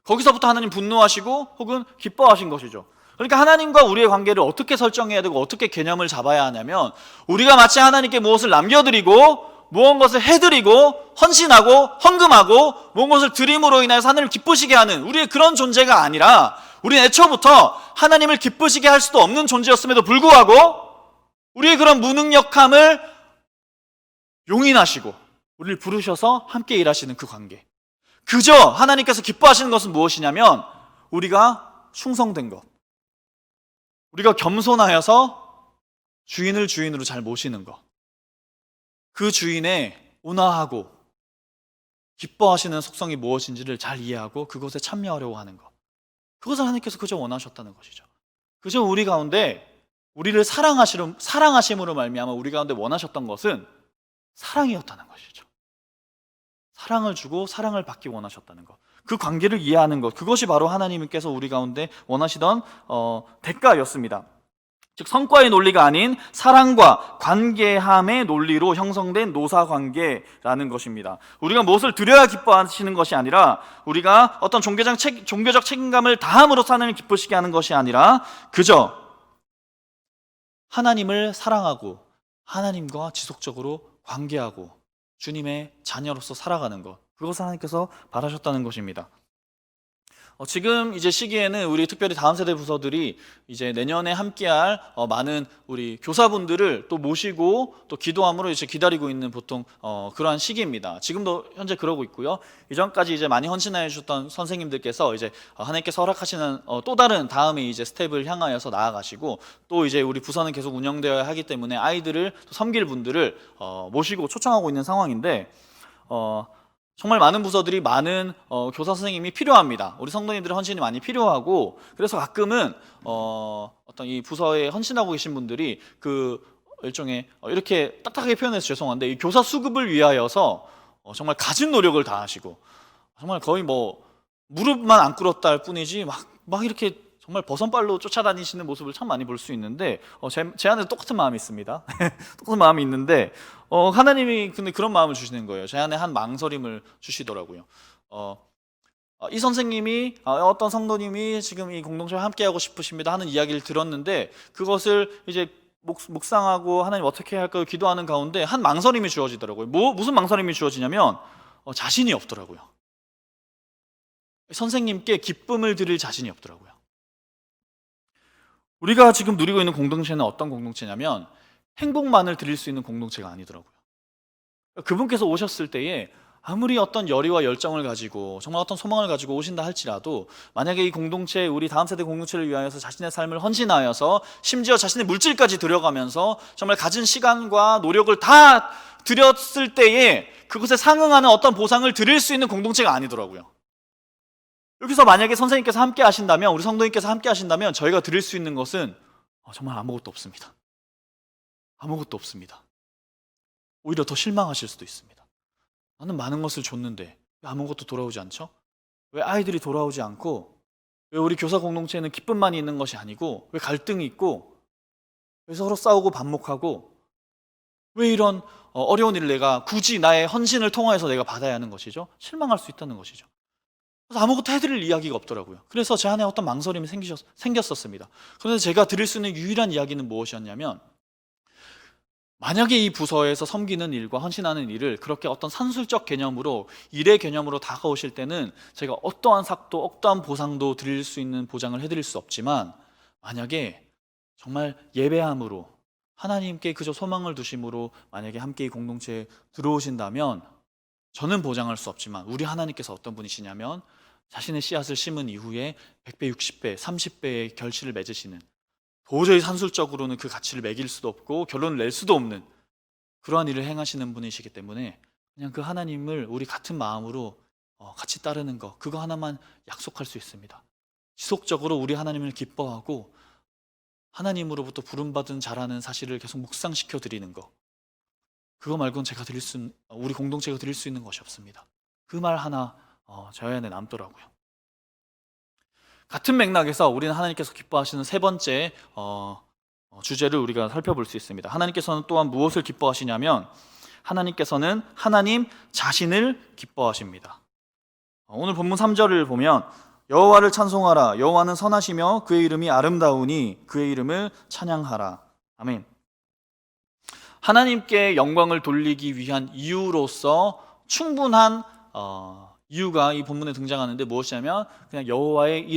거기서부터 하나님 분노하시고 혹은 기뻐하신 것이죠. 그러니까 하나님과 우리의 관계를 어떻게 설정해야 되고 어떻게 개념을 잡아야 하냐면, 우리가 마치 하나님께 무엇을 남겨드리고 무언 것을 해드리고 헌신하고 헌금하고 무언 것을 드림으로 인하여서 하나님을 기쁘시게 하는 우리의 그런 존재가 아니라, 우리는 애초부터 하나님을 기쁘시게 할 수도 없는 존재였음에도 불구하고 우리의 그런 무능력함을 용인하시고 우리를 부르셔서 함께 일하시는 그 관계. 그저 하나님께서 기뻐하시는 것은 무엇이냐면 우리가 충성된 것, 우리가 겸손하여서 주인을 주인으로 잘 모시는 것, 그 주인의 온화하고 기뻐하시는 속성이 무엇인지를 잘 이해하고 그것에 참여하려고 하는 것, 그것을 하나님께서 그저 원하셨다는 것이죠. 그저 우리 가운데 우리를 사랑하심으로 말미암아 우리 가운데 원하셨던 것은 사랑이었다는 것이죠. 사랑을 주고 사랑을 받기 원하셨다는 것, 그 관계를 이해하는 것, 그것이 바로 하나님께서 우리 가운데 원하시던 대가였습니다. 즉 성과의 논리가 아닌 사랑과 관계함의 논리로 형성된 노사관계라는 것입니다. 우리가 무엇을 드려야 기뻐하시는 것이 아니라, 우리가 어떤 종교적 책임감을 다함으로써 하나님을 기쁘시게 하는 것이 아니라 그저 하나님을 사랑하고 하나님과 지속적으로 관계하고 주님의 자녀로서 살아가는 것, 그것을 하나님께서 바라셨다는 것입니다. 지금 이제 시기에는 우리 특별히 다음 세대 부서들이 이제 내년에 함께할 많은 우리 교사분들을 또 모시고 또 기도함으로 이제 기다리고 있는 보통 그러한 시기입니다. 지금도 현재 그러고 있고요. 이전까지 이제 많이 헌신해 주셨던 선생님들께서 이제 하나님께서 허락하시는 또 다른 다음에 이제 스텝을 향하여서 나아가시고, 또 이제 우리 부서는 계속 운영되어야 하기 때문에 아이들을 또 섬길 분들을 모시고 초청하고 있는 상황인데, 정말 많은 부서들이 많은 교사 선생님이 필요합니다. 우리 성도님들의 헌신이 많이 필요하고, 그래서 가끔은 어떤 이 부서에 헌신하고 계신 분들이 그 일종의 이렇게 딱딱하게 표현해서 죄송한데, 이 교사 수급을 위하여서 정말 가진 노력을 다하시고, 정말 거의 뭐 무릎만 안 꿇었다 할 뿐이지 막 이렇게 정말 버선발로 쫓아다니시는 모습을 참 많이 볼 수 있는데, 제 안에 똑같은 마음이 있습니다. 똑같은 마음이 있는데 하나님이 근데 그런 마음을 주시는 거예요. 제 안에 한 망설임을 주시더라고요. 이 선생님이 어떤 성도님이 지금 이 공동체와 함께하고 싶으십니다 하는 이야기를 들었는데, 그것을 이제 묵상하고 하나님 어떻게 할까요 기도하는 가운데 한 망설임이 주어지더라고요. 무슨 망설임이 주어지냐면 자신이 없더라고요. 선생님께 기쁨을 드릴 자신이 없더라고요. 우리가 지금 누리고 있는 공동체는 어떤 공동체냐면 행복만을 드릴 수 있는 공동체가 아니더라고요. 그분께서 오셨을 때에 아무리 어떤 열의와 열정을 가지고 정말 어떤 소망을 가지고 오신다 할지라도, 만약에 이 공동체, 우리 다음 세대 공동체를 위하여서 자신의 삶을 헌신하여서 심지어 자신의 물질까지 들여가면서 정말 가진 시간과 노력을 다 들였을 때에 그것에 상응하는 어떤 보상을 드릴 수 있는 공동체가 아니더라고요. 여기서 만약에 선생님께서 함께 하신다면, 우리 성도님께서 함께 하신다면 저희가 드릴 수 있는 것은 정말 아무것도 없습니다. 아무것도 없습니다. 오히려 더 실망하실 수도 있습니다. 나는 많은 것을 줬는데 왜 아무것도 돌아오지 않죠? 왜 아이들이 돌아오지 않고, 왜 우리 교사 공동체에는 기쁨만이 있는 것이 아니고 왜 갈등이 있고, 왜 서로 싸우고 반목하고, 왜 이런 어려운 일을 내가 굳이 나의 헌신을 통하여서 내가 받아야 하는 것이죠? 실망할 수 있다는 것이죠. 그래서 아무것도 해드릴 이야기가 없더라고요. 그래서 제 안에 어떤 망설임이 생겼었습니다. 그런데 제가 드릴 수 있는 유일한 이야기는 무엇이었냐면, 만약에 이 부서에서 섬기는 일과 헌신하는 일을 그렇게 어떤 산술적 개념으로, 일의 개념으로 다가오실 때는 제가 어떠한 삭도, 어떠한 보상도 드릴 수 있는 보장을 해드릴 수 없지만, 만약에 정말 예배함으로 하나님께 그저 소망을 두심으로 만약에 함께 이 공동체에 들어오신다면, 저는 보장할 수 없지만 우리 하나님께서 어떤 분이시냐면 자신의 씨앗을 심은 이후에 100배, 60배, 30배의 결실을 맺으시는, 도저히 산술적으로는 그 가치를 매길 수도 없고 결론을 낼 수도 없는 그러한 일을 행하시는 분이시기 때문에 그냥 그 하나님을 우리 같은 마음으로 같이 따르는 거, 그거 하나만 약속할 수 있습니다. 지속적으로 우리 하나님을 기뻐하고 하나님으로부터 부름받은 자라는 사실을 계속 묵상시켜 드리는 거, 그거 말고는 우리 공동체가 드릴 수 있는 것이 없습니다. 그 말 하나 저희 안에 남더라고요. 같은 맥락에서 우리는 하나님께서 기뻐하시는 세 번째 주제를 우리가 살펴볼 수 있습니다. 하나님께서는 또한 무엇을 기뻐하시냐면 하나님께서는 하나님 자신을 기뻐하십니다. 오늘 본문 3절을 보면 여호와를 찬송하라. 여호와는 선하시며 그의 이름이 아름다우니 그의 이름을 찬양하라. 아멘. 하나님께 영광을 돌리기 위한 이유로서 충분한 이유가 이 본문에 등장하는데 무엇이냐면 그냥 여호와의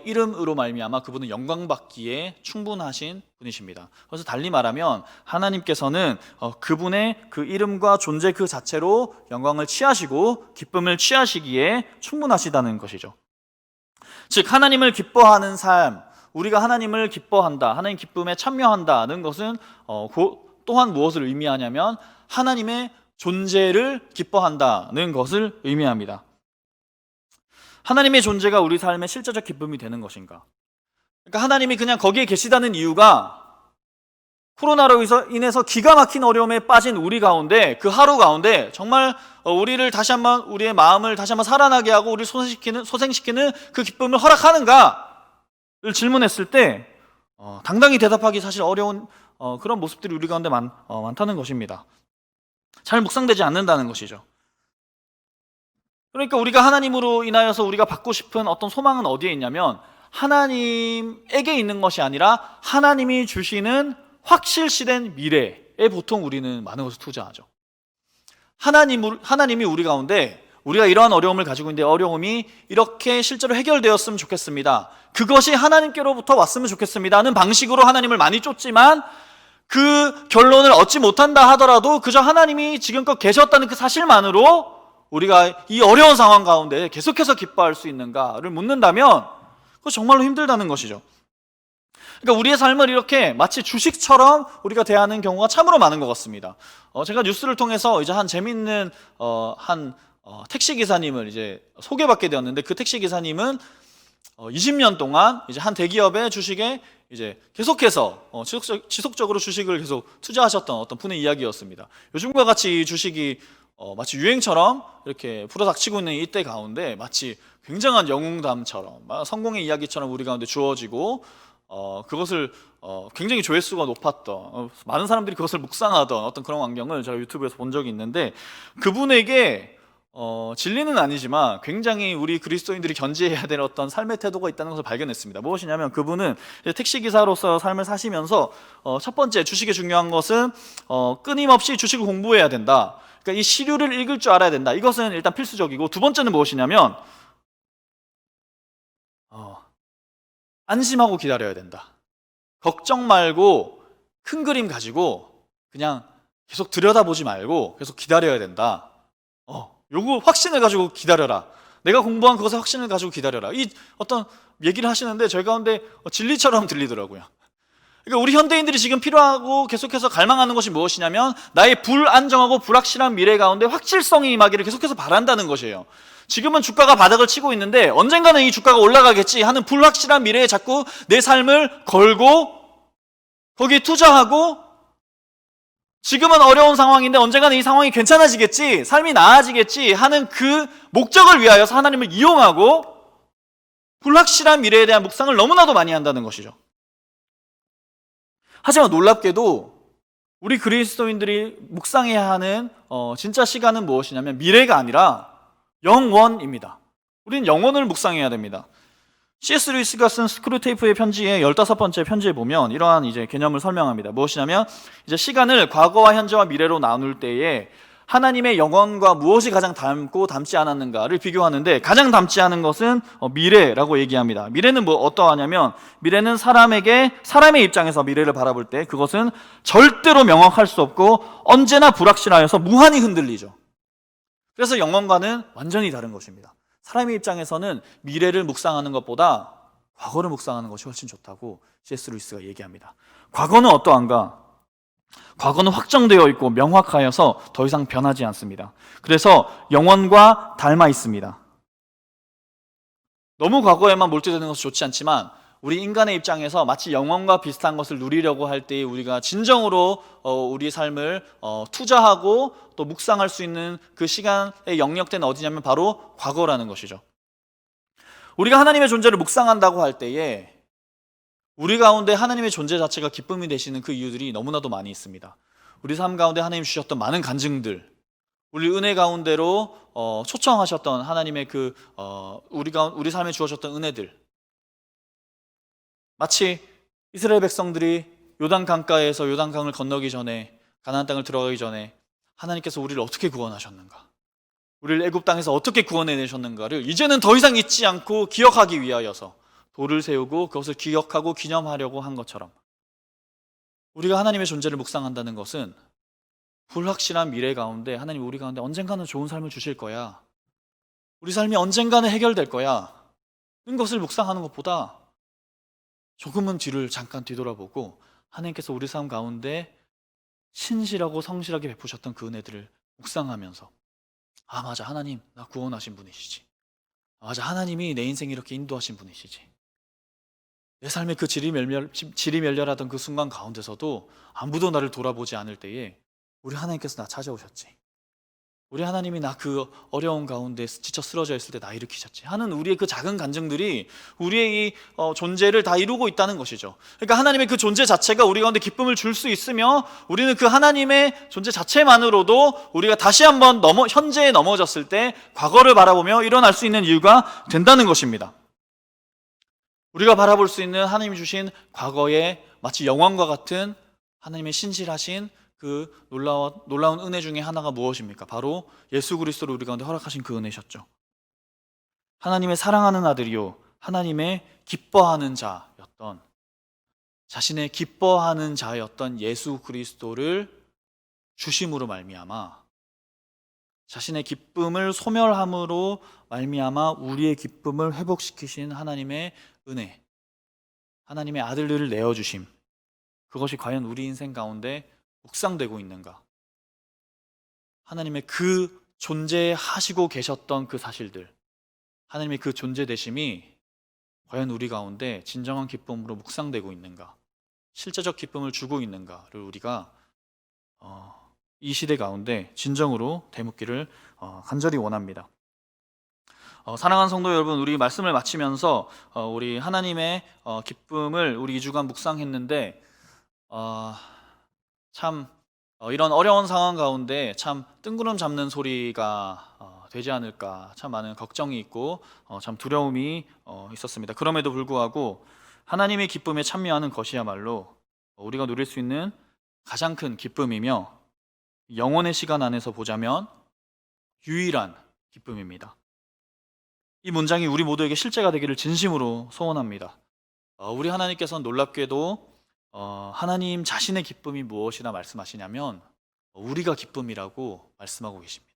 이름으로 말미암아 그분은 영광받기에 충분하신 분이십니다. 그래서 달리 말하면 하나님께서는 그분의 그 이름과 존재 그 자체로 영광을 취하시고 기쁨을 취하시기에 충분하시다는 것이죠. 즉 하나님을 기뻐하는 삶, 우리가 하나님을 기뻐한다, 하나님 기쁨에 참여한다는 것은 또한 무엇을 의미하냐면 하나님의 존재를 기뻐한다는 것을 의미합니다. 하나님의 존재가 우리 삶의 실제적 기쁨이 되는 것인가? 그러니까 하나님이 그냥 거기에 계시다는 이유가 코로나로 인해서 기가 막힌 어려움에 빠진 우리 가운데, 그 하루 가운데 정말 우리의 마음을 다시 한번 살아나게 하고 우리를 소생시키는 그 기쁨을 허락하는가를 질문했을 때 당당히 대답하기 사실 어려운 그런 모습들이 우리 가운데 많다는 것입니다. 잘 묵상되지 않는다는 것이죠. 그러니까 우리가 하나님으로 인하여서 우리가 받고 싶은 어떤 소망은 어디에 있냐면 하나님에게 있는 것이 아니라 하나님이 주시는 확실시된 미래에 보통 우리는 많은 것을 투자하죠. 하나님이 우리 가운데 우리가 이러한 어려움을 가지고 있는데 어려움이 이렇게 실제로 해결되었으면 좋겠습니다. 그것이 하나님께로부터 왔으면 좋겠습니다 하는 방식으로 하나님을 많이 쫓지만 그 결론을 얻지 못한다 하더라도 그저 하나님이 지금껏 계셨다는 그 사실만으로 우리가 이 어려운 상황 가운데 계속해서 기뻐할 수 있는가를 묻는다면 그거 정말로 힘들다는 것이죠. 그러니까 우리의 삶을 이렇게 마치 주식처럼 우리가 대하는 경우가 참으로 많은 것 같습니다. 제가 뉴스를 통해서 이제 한 재밌는 택시 기사님을 이제 소개받게 되었는데 그 택시 기사님은 20년 동안 이제 한 대기업의 주식에 이제 계속해서 지속적으로 주식을 계속 투자하셨던 어떤 분의 이야기였습니다. 요즘과 같이 이 주식이 마치 유행처럼 이렇게 불어닥치고 있는 이때 가운데 마치 굉장한 영웅담처럼 성공의 이야기처럼 우리 가운데 주어지고 그것을 굉장히 조회수가 높았던 많은 사람들이 그것을 묵상하던 어떤 그런 광경을 제가 유튜브에서 본 적이 있는데 그분에게 진리는 아니지만 굉장히 우리 그리스도인들이 견지해야 될 어떤 삶의 태도가 있다는 것을 발견했습니다. 무엇이냐면 그분은 택시기사로서 삶을 사시면서 첫 번째 주식의 중요한 것은 끊임없이 주식을 공부해야 된다. 그러니까 이 시류를 읽을 줄 알아야 된다. 이것은 일단 필수적이고 두 번째는 무엇이냐면 안심하고 기다려야 된다. 걱정 말고 큰 그림 가지고 그냥 계속 들여다보지 말고 계속 기다려야 된다. 요거 확신을 가지고 기다려라. 내가 공부한 그것에 확신을 가지고 기다려라. 이 어떤 얘기를 하시는데 저희 가운데 진리처럼 들리더라고요. 그러니까 우리 현대인들이 지금 필요하고 계속해서 갈망하는 것이 무엇이냐면 나의 불안정하고 불확실한 미래 가운데 확실성이 임하기를 계속해서 바란다는 것이에요. 지금은 주가가 바닥을 치고 있는데 언젠가는 이 주가가 올라가겠지 하는 불확실한 미래에 자꾸 내 삶을 걸고 거기에 투자하고 지금은 어려운 상황인데 언젠가는 이 상황이 괜찮아지겠지, 삶이 나아지겠지 하는 그 목적을 위하여서 하나님을 이용하고 불확실한 미래에 대한 묵상을 너무나도 많이 한다는 것이죠. 하지만 놀랍게도 우리 그리스도인들이 묵상해야 하는 진짜 시간은 무엇이냐면 미래가 아니라 영원입니다. 우리는 영원을 묵상해야 됩니다. C.S. 루이스가 쓴 스크루테이프의 편지의 15번째 편지에 보면 이러한 이제 개념을 설명합니다. 무엇이냐면 이제 시간을 과거와 현재와 미래로 나눌 때에 하나님의 영원과 무엇이 가장 닮고 닮지 않았는가를 비교하는데 가장 닮지 않은 것은 미래라고 얘기합니다. 미래는 어떠하냐면 미래는 사람의 입장에서 미래를 바라볼 때 그것은 절대로 명확할 수 없고 언제나 불확실하여서 무한히 흔들리죠. 그래서 영원과는 완전히 다른 것입니다. 사람의 입장에서는 미래를 묵상하는 것보다 과거를 묵상하는 것이 훨씬 좋다고 C.S. 루이스가 얘기합니다. 과거는 어떠한가? 과거는 확정되어 있고 명확하여서 더 이상 변하지 않습니다. 그래서 영원과 닮아 있습니다. 너무 과거에만 몰두되는 것은 좋지 않지만 우리 인간의 입장에서 마치 영원과 비슷한 것을 누리려고 할 때 우리가 진정으로 우리 삶을 투자하고 또 묵상할 수 있는 그 시간의 영역대는 어디냐면 바로 과거라는 것이죠. 우리가 하나님의 존재를 묵상한다고 할 때에 우리 가운데 하나님의 존재 자체가 기쁨이 되시는 그 이유들이 너무나도 많이 있습니다. 우리 삶 가운데 하나님 주셨던 많은 간증들, 우리 은혜 가운데로 초청하셨던 하나님의 우리 삶에 주어졌던 은혜들, 마치 이스라엘 백성들이 요단 강가에서 요단강을 건너기 전에, 가나안 땅을 들어가기 전에 하나님께서 우리를 어떻게 구원하셨는가, 우리를 애굽 땅에서 어떻게 구원해내셨는가를 이제는 더 이상 잊지 않고 기억하기 위하여서 돌을 세우고 그것을 기억하고 기념하려고 한 것처럼, 우리가 하나님의 존재를 묵상한다는 것은 불확실한 미래 가운데 하나님 우리 가운데 언젠가는 좋은 삶을 주실 거야, 우리 삶이 언젠가는 해결될 거야 는 것을 묵상하는 것보다 조금은 뒤를 잠깐 뒤돌아보고 하나님께서 우리 삶 가운데 신실하고 성실하게 베푸셨던 그 은혜들을 묵상하면서, 아 맞아, 하나님 나 구원하신 분이시지, 맞아 하나님이 내 인생 이렇게 인도하신 분이시지, 내 삶의 그 지리멸렬하던 그 순간 가운데서도 아무도 나를 돌아보지 않을 때에 우리 하나님께서 나 찾아오셨지, 우리 하나님이 나 그 어려운 가운데 지쳐 쓰러져 있을 때 나 일으키셨지 하는 우리의 그 작은 간증들이 우리의 이 존재를 다 이루고 있다는 것이죠. 그러니까 하나님의 그 존재 자체가 우리 가운데 기쁨을 줄 수 있으며 우리는 그 하나님의 존재 자체만으로도 우리가 다시 한번 현재에 넘어졌을 때 과거를 바라보며 일어날 수 있는 이유가 된다는 것입니다. 우리가 바라볼 수 있는 하나님이 주신 과거의 마치 영광과 같은 하나님의 신실하신 그 놀라운 은혜 중에 하나가 무엇입니까? 바로 예수 그리스도를 우리 가운데 허락하신 그 은혜셨죠. 하나님의 사랑하는 아들이요 하나님의 기뻐하는 자였던, 자신의 기뻐하는 자였던 예수 그리스도를 주심으로 말미암아, 자신의 기쁨을 소멸함으로 말미암아 우리의 기쁨을 회복시키신 하나님의 은혜, 하나님의 아들들을 내어주심, 그것이 과연 우리 인생 가운데 묵상되고 있는가? 하나님의 그 존재하시고 계셨던 그 사실들, 하나님의 그 존재되심이 과연 우리 가운데 진정한 기쁨으로 묵상되고 있는가? 실제적 기쁨을 주고 있는가를 우리가 이 시대 가운데 진정으로 되묻기를 간절히 원합니다. 사랑하는 성도 여러분, 우리 말씀을 마치면서 우리 하나님의 기쁨을 우리 2주간 묵상했는데 참 이런 어려운 상황 가운데 참 뜬구름 잡는 소리가 되지 않을까 참 많은 걱정이 있고 참 두려움이 있었습니다. 그럼에도 불구하고 하나님의 기쁨에 참여하는 것이야말로 우리가 누릴 수 있는 가장 큰 기쁨이며 영혼의 시간 안에서 보자면 유일한 기쁨입니다. 이 문장이 우리 모두에게 실제가 되기를 진심으로 소원합니다. 우리 하나님께서는 놀랍게도 하나님 자신의 기쁨이 무엇이라 말씀하시냐면 우리가 기쁨이라고 말씀하고 계십니다.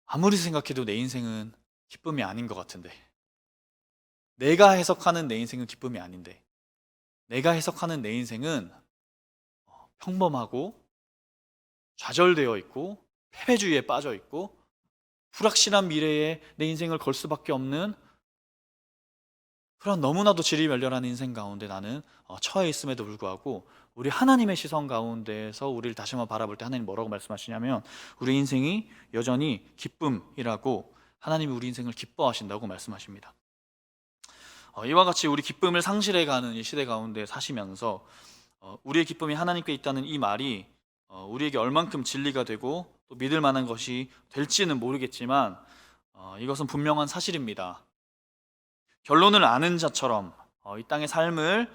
아무리 생각해도 내 인생은 기쁨이 아닌 것 같은데, 내가 해석하는 내 인생은 기쁨이 아닌데, 내가 해석하는 내 인생은 평범하고 좌절되어 있고 패배주의에 빠져 있고 불확실한 미래에 내 인생을 걸 수밖에 없는 그런 너무나도 지리멸렬한 인생 가운데 나는 처해 있음에도 불구하고 우리 하나님의 시선 가운데에서 우리를 다시 한번 바라볼 때 하나님 뭐라고 말씀하시냐면 우리 인생이 여전히 기쁨이라고, 하나님이 우리 인생을 기뻐하신다고 말씀하십니다. 이와 같이 우리 기쁨을 상실해가는 이 시대 가운데 사시면서 우리의 기쁨이 하나님께 있다는 이 말이 우리에게 얼만큼 진리가 되고 또 믿을 만한 것이 될지는 모르겠지만 이것은 분명한 사실입니다. 결론을 아는 자처럼 이 땅의 삶을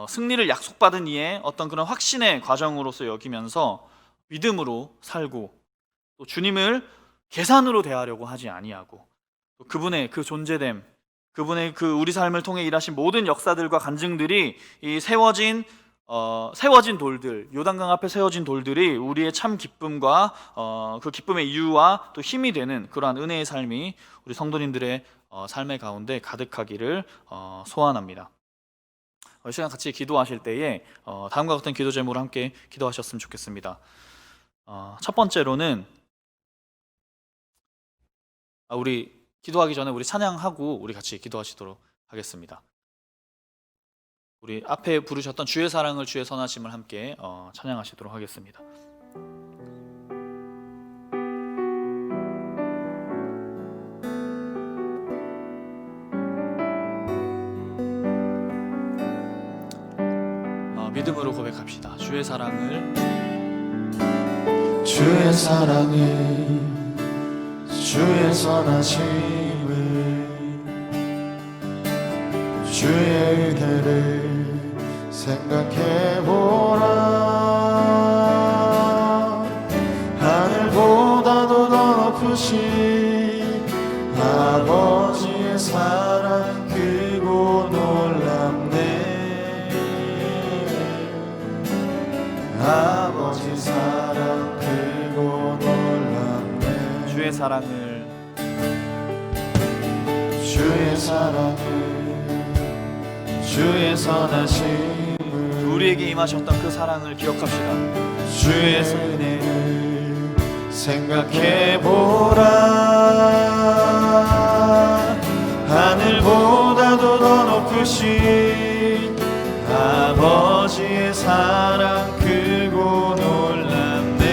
승리를 약속받은 이의 어떤 그런 확신의 과정으로서 여기면서 믿음으로 살고 또 주님을 계산으로 대하려고 하지 아니하고 또 그분의 그 존재됨, 그분의 그 우리 삶을 통해 일하신 모든 역사들과 간증들이 이 세워진 돌들, 요단강 앞에 세워진 돌들이 우리의 참 기쁨과 그 기쁨의 이유와 또 힘이 되는 그러한 은혜의 삶이 우리 성도님들의 삶의 가운데 가득하기를 소원합니다. 이 시간 같이 기도하실 때에 다음과 같은 기도 제목으로 함께 기도하셨으면 좋겠습니다. 첫 번째로는 우리 기도하기 전에 우리 찬양하고 우리 같이 기도하시도록 하겠습니다. 우리 앞에 부르셨던 주의 사랑을 주의 선하심을 함께 찬양하시도록 하겠습니다. 믿음으로 고백합시다. 주의 사랑을 주의 사랑을 주의 선하심을 주의 은혜를 생각해보라. 하늘보다도 더 높으신 아버지의 사랑 크고 놀랍네. 아버지 사랑 크고 놀랍네. 주의 사랑을 주의 사랑을 주의 선하심을 우리에게 임하셨던 그 사랑을 기억합시다. 주의 은혜를 생각해보라. 하늘보다도 더 높으신 아버지의 사랑 크고 놀랍네.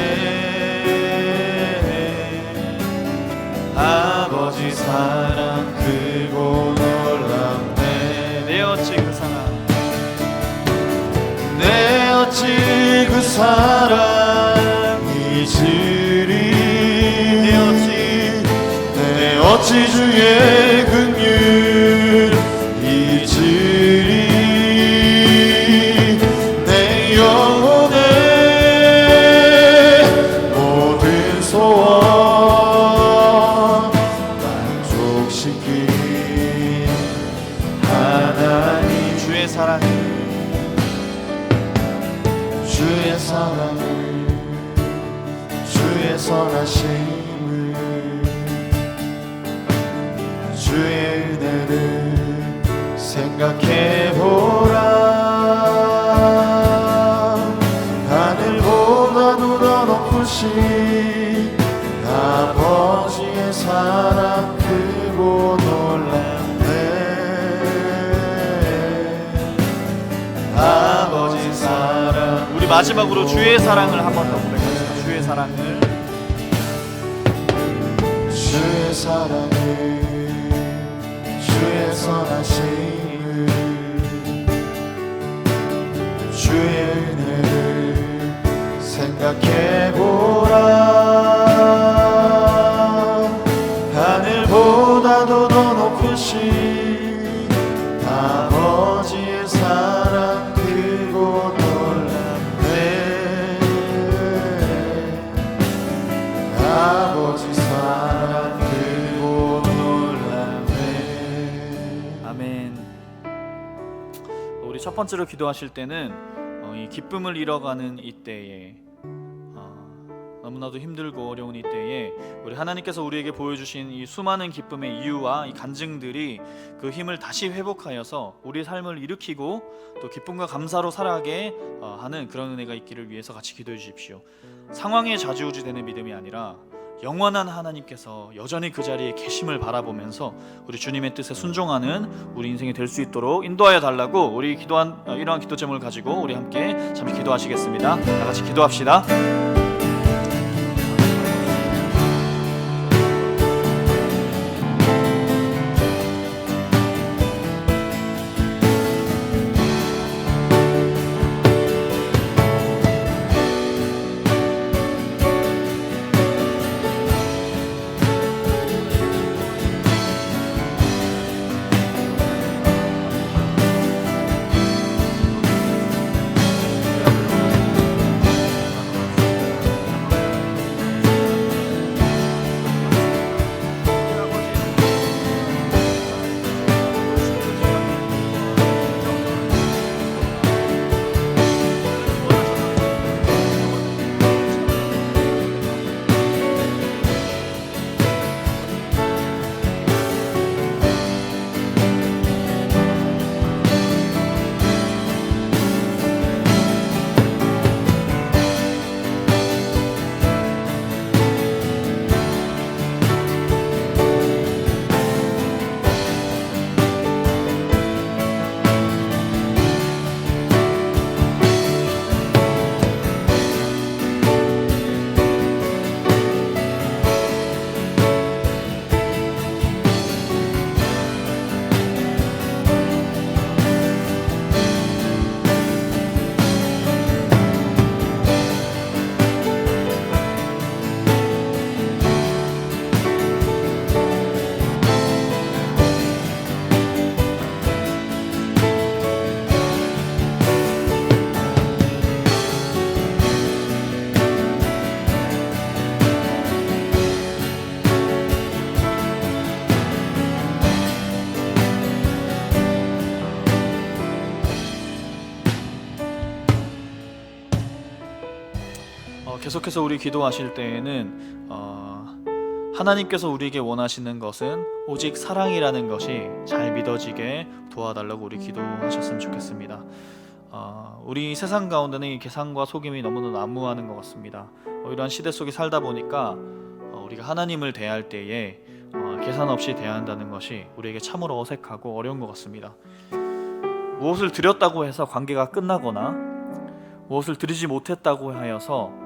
아버지 사랑 크고 놀랍네. 내 어찌 그 사랑 내 어찌 그 사랑 잊으리. 내 어찌 주의 긍휼 잊으리. 내 영혼의 모든 소원 만족시킨 하나님. 주의 사랑을 주의 사랑을 주의 선하심을 주의 은혜를 생각해보라. 하늘보다도 더 높으신 아버지의 사랑 크고 놀랍네. 아버지 사랑. 우리 마지막으로 주의 사랑을 한 번 더 고백합시다. 주의 사랑을 주의 사랑을 주의 선하심을 주의 은혜를 생각해보라. 하늘보다도 더 높으신 아버지의 사랑 크고 놀랍네. 아버지 사랑 크고 놀랍네. 아멘. 우리 첫 번째로 기도하실 때는 이 기쁨을 잃어가는 이때에 너무나도 힘들고 어려운 이때에 우리 하나님께서 우리에게 보여주신 이 수많은 기쁨의 이유와 이 간증들이 그 힘을 다시 회복하여서 우리의 삶을 일으키고 또 기쁨과 감사로 살아가게 하는 그런 은혜가 있기를 위해서 같이 기도해 주십시오. 상황에 좌지우지되는 믿음이 아니라 영원한 하나님께서 여전히 그 자리에 계심을 바라보면서 우리 주님의 뜻에 순종하는 우리 인생이 될 수 있도록 인도하여 달라고 우리 기도한 이러한 기도 제목을 가지고 우리 함께 잠시 기도하시겠습니다. 다 같이 기도합시다. 계속해서 우리 기도하실 때에는 하나님께서 우리에게 원하시는 것은 오직 사랑이라는 것이 잘 믿어지게 도와달라고 우리 기도하셨으면 좋겠습니다. 우리 세상 가운데는 이 계산과 속임이 너무나 난무하는 것 같습니다. 이러한 시대 속에 살다 보니까 우리가 하나님을 대할 때에 계산 없이 대해야 한다는 것이 우리에게 참으로 어색하고 어려운 것 같습니다. 무엇을 드렸다고 해서 관계가 끝나거나 무엇을 드리지 못했다고 하여서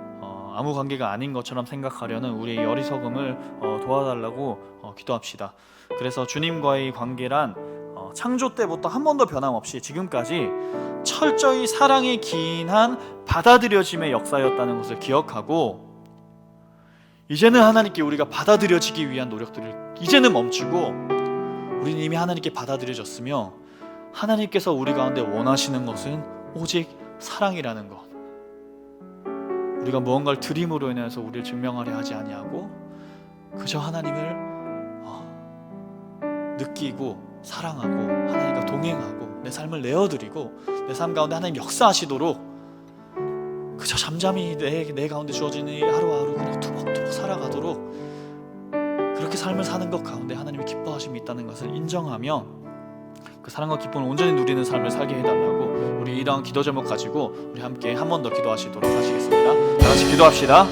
아무 관계가 아닌 것처럼 생각하려는 우리의 어리석음을 도와달라고 기도합시다. 그래서 주님과의 관계란 창조 때부터 한 번도 변함없이 지금까지 철저히 사랑이 기인한 받아들여짐의 역사였다는 것을 기억하고, 이제는 하나님께 우리가 받아들여지기 위한 노력들을 이제는 멈추고, 우리는 이미 하나님께 받아들여졌으며 하나님께서 우리 가운데 원하시는 것은 오직 사랑이라는 것. 우리가 무언가를 드림으로 인해서 우리를 증명하려 하지 아니하고 그저 하나님을 느끼고 사랑하고 하나님과 동행하고 내 삶을 내어드리고 내 삶 가운데 하나님 역사하시도록 그저 잠잠히 내 가운데 주어지는 하루하루 그냥 투벅투벅 살아가도록 그렇게 삶을 사는 것 가운데 하나님이 기뻐하심이 있다는 것을 인정하며 그 사랑과 기쁨을 온전히 누리는 삶을 살게 해달라고 우리 이러한 기도 제목 가지고 우리 함께 한 번 더 기도하시도록 하시겠습니다. 다 같이 기도합시다.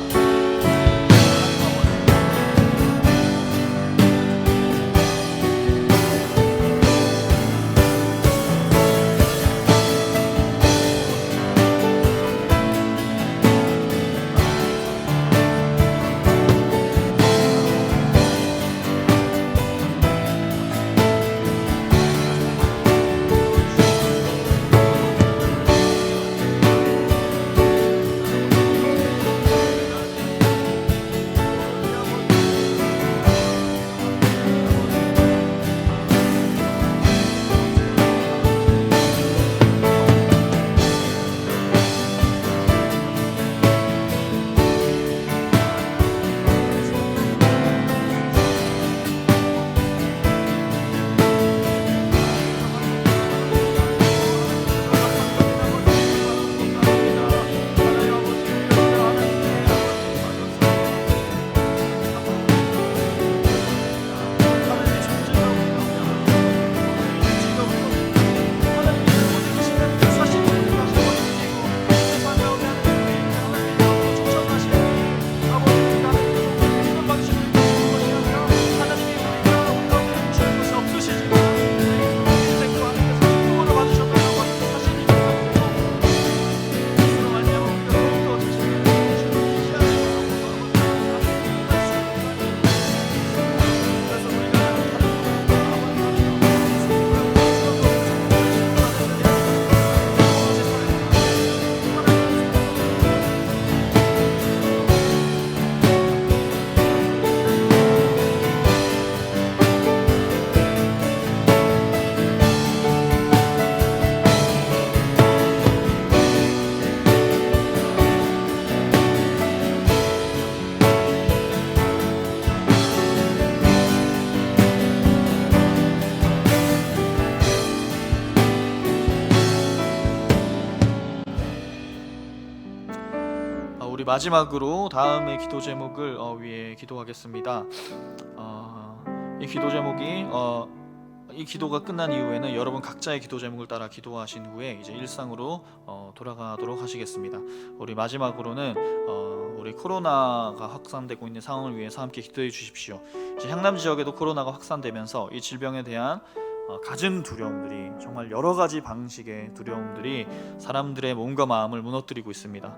우리 마지막으로 다음의 기도 제목을 위해 기도하겠습니다. 이 기도 제목이 이 기도가 끝난 이후에는 여러분 각자의 기도 제목을 따라 기도하신 후에 이제 일상으로 돌아가도록 하시겠습니다. 우리 마지막으로는 우리 코로나가 확산되고 있는 상황을 위해서 함께 기도해 주십시오. 이제 향남 지역에도 코로나가 확산되면서 이 질병에 대한 갖은 두려움들이 정말 여러 가지 방식의 두려움들이 사람들의 몸과 마음을 무너뜨리고 있습니다.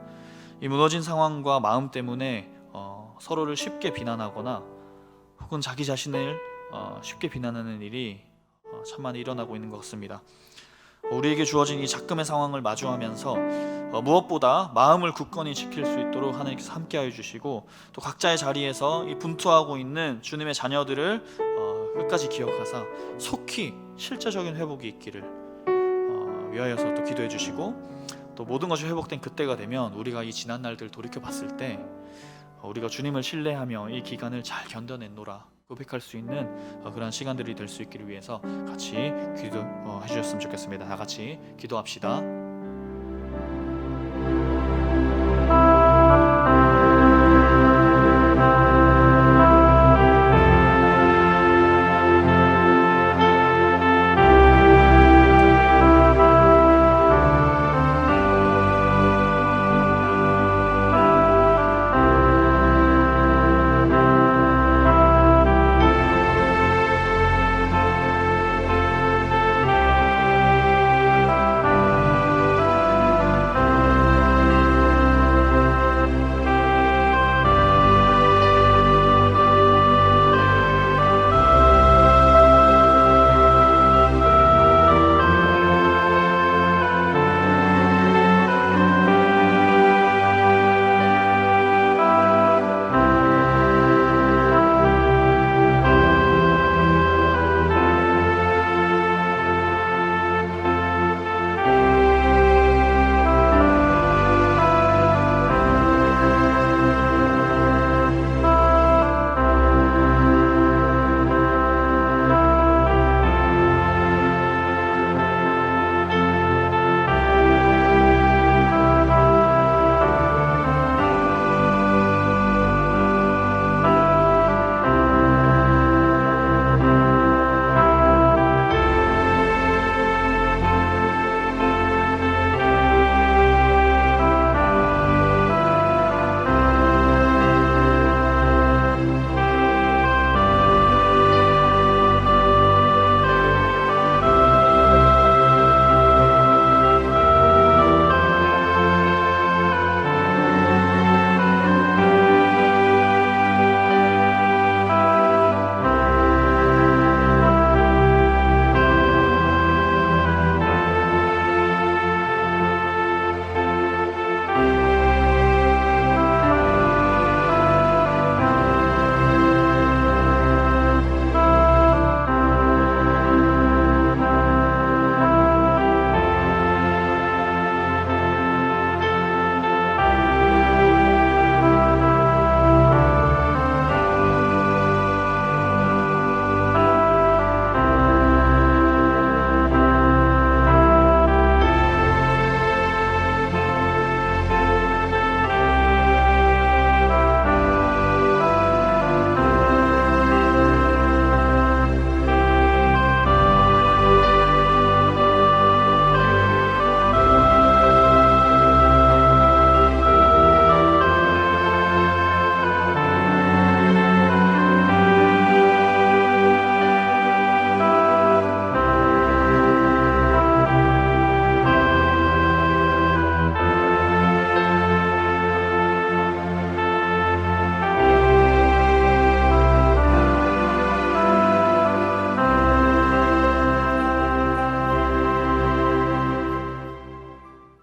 이 무너진 상황과 마음 때문에 서로를 쉽게 비난하거나 혹은 자기 자신을 쉽게 비난하는 일이 참 많이 일어나고 있는 것 같습니다. 우리에게 주어진 이 작금의 상황을 마주하면서 무엇보다 마음을 굳건히 지킬 수 있도록 하나님께서 함께하여 주시고, 또 각자의 자리에서 이 분투하고 있는 주님의 자녀들을 끝까지 기억하사 속히 실제적인 회복이 있기를 위하여서 또 기도해 주시고, 또 모든 것이 회복된 그때가 되면 우리가 이 지난 날들을 돌이켜 봤을 때 우리가 주님을 신뢰하며 이 기간을 잘 견뎌냈노라 고백할 수 있는 그런 시간들이 될 수 있기를 위해서 같이 기도해 주셨으면 좋겠습니다. 다 같이 기도합시다.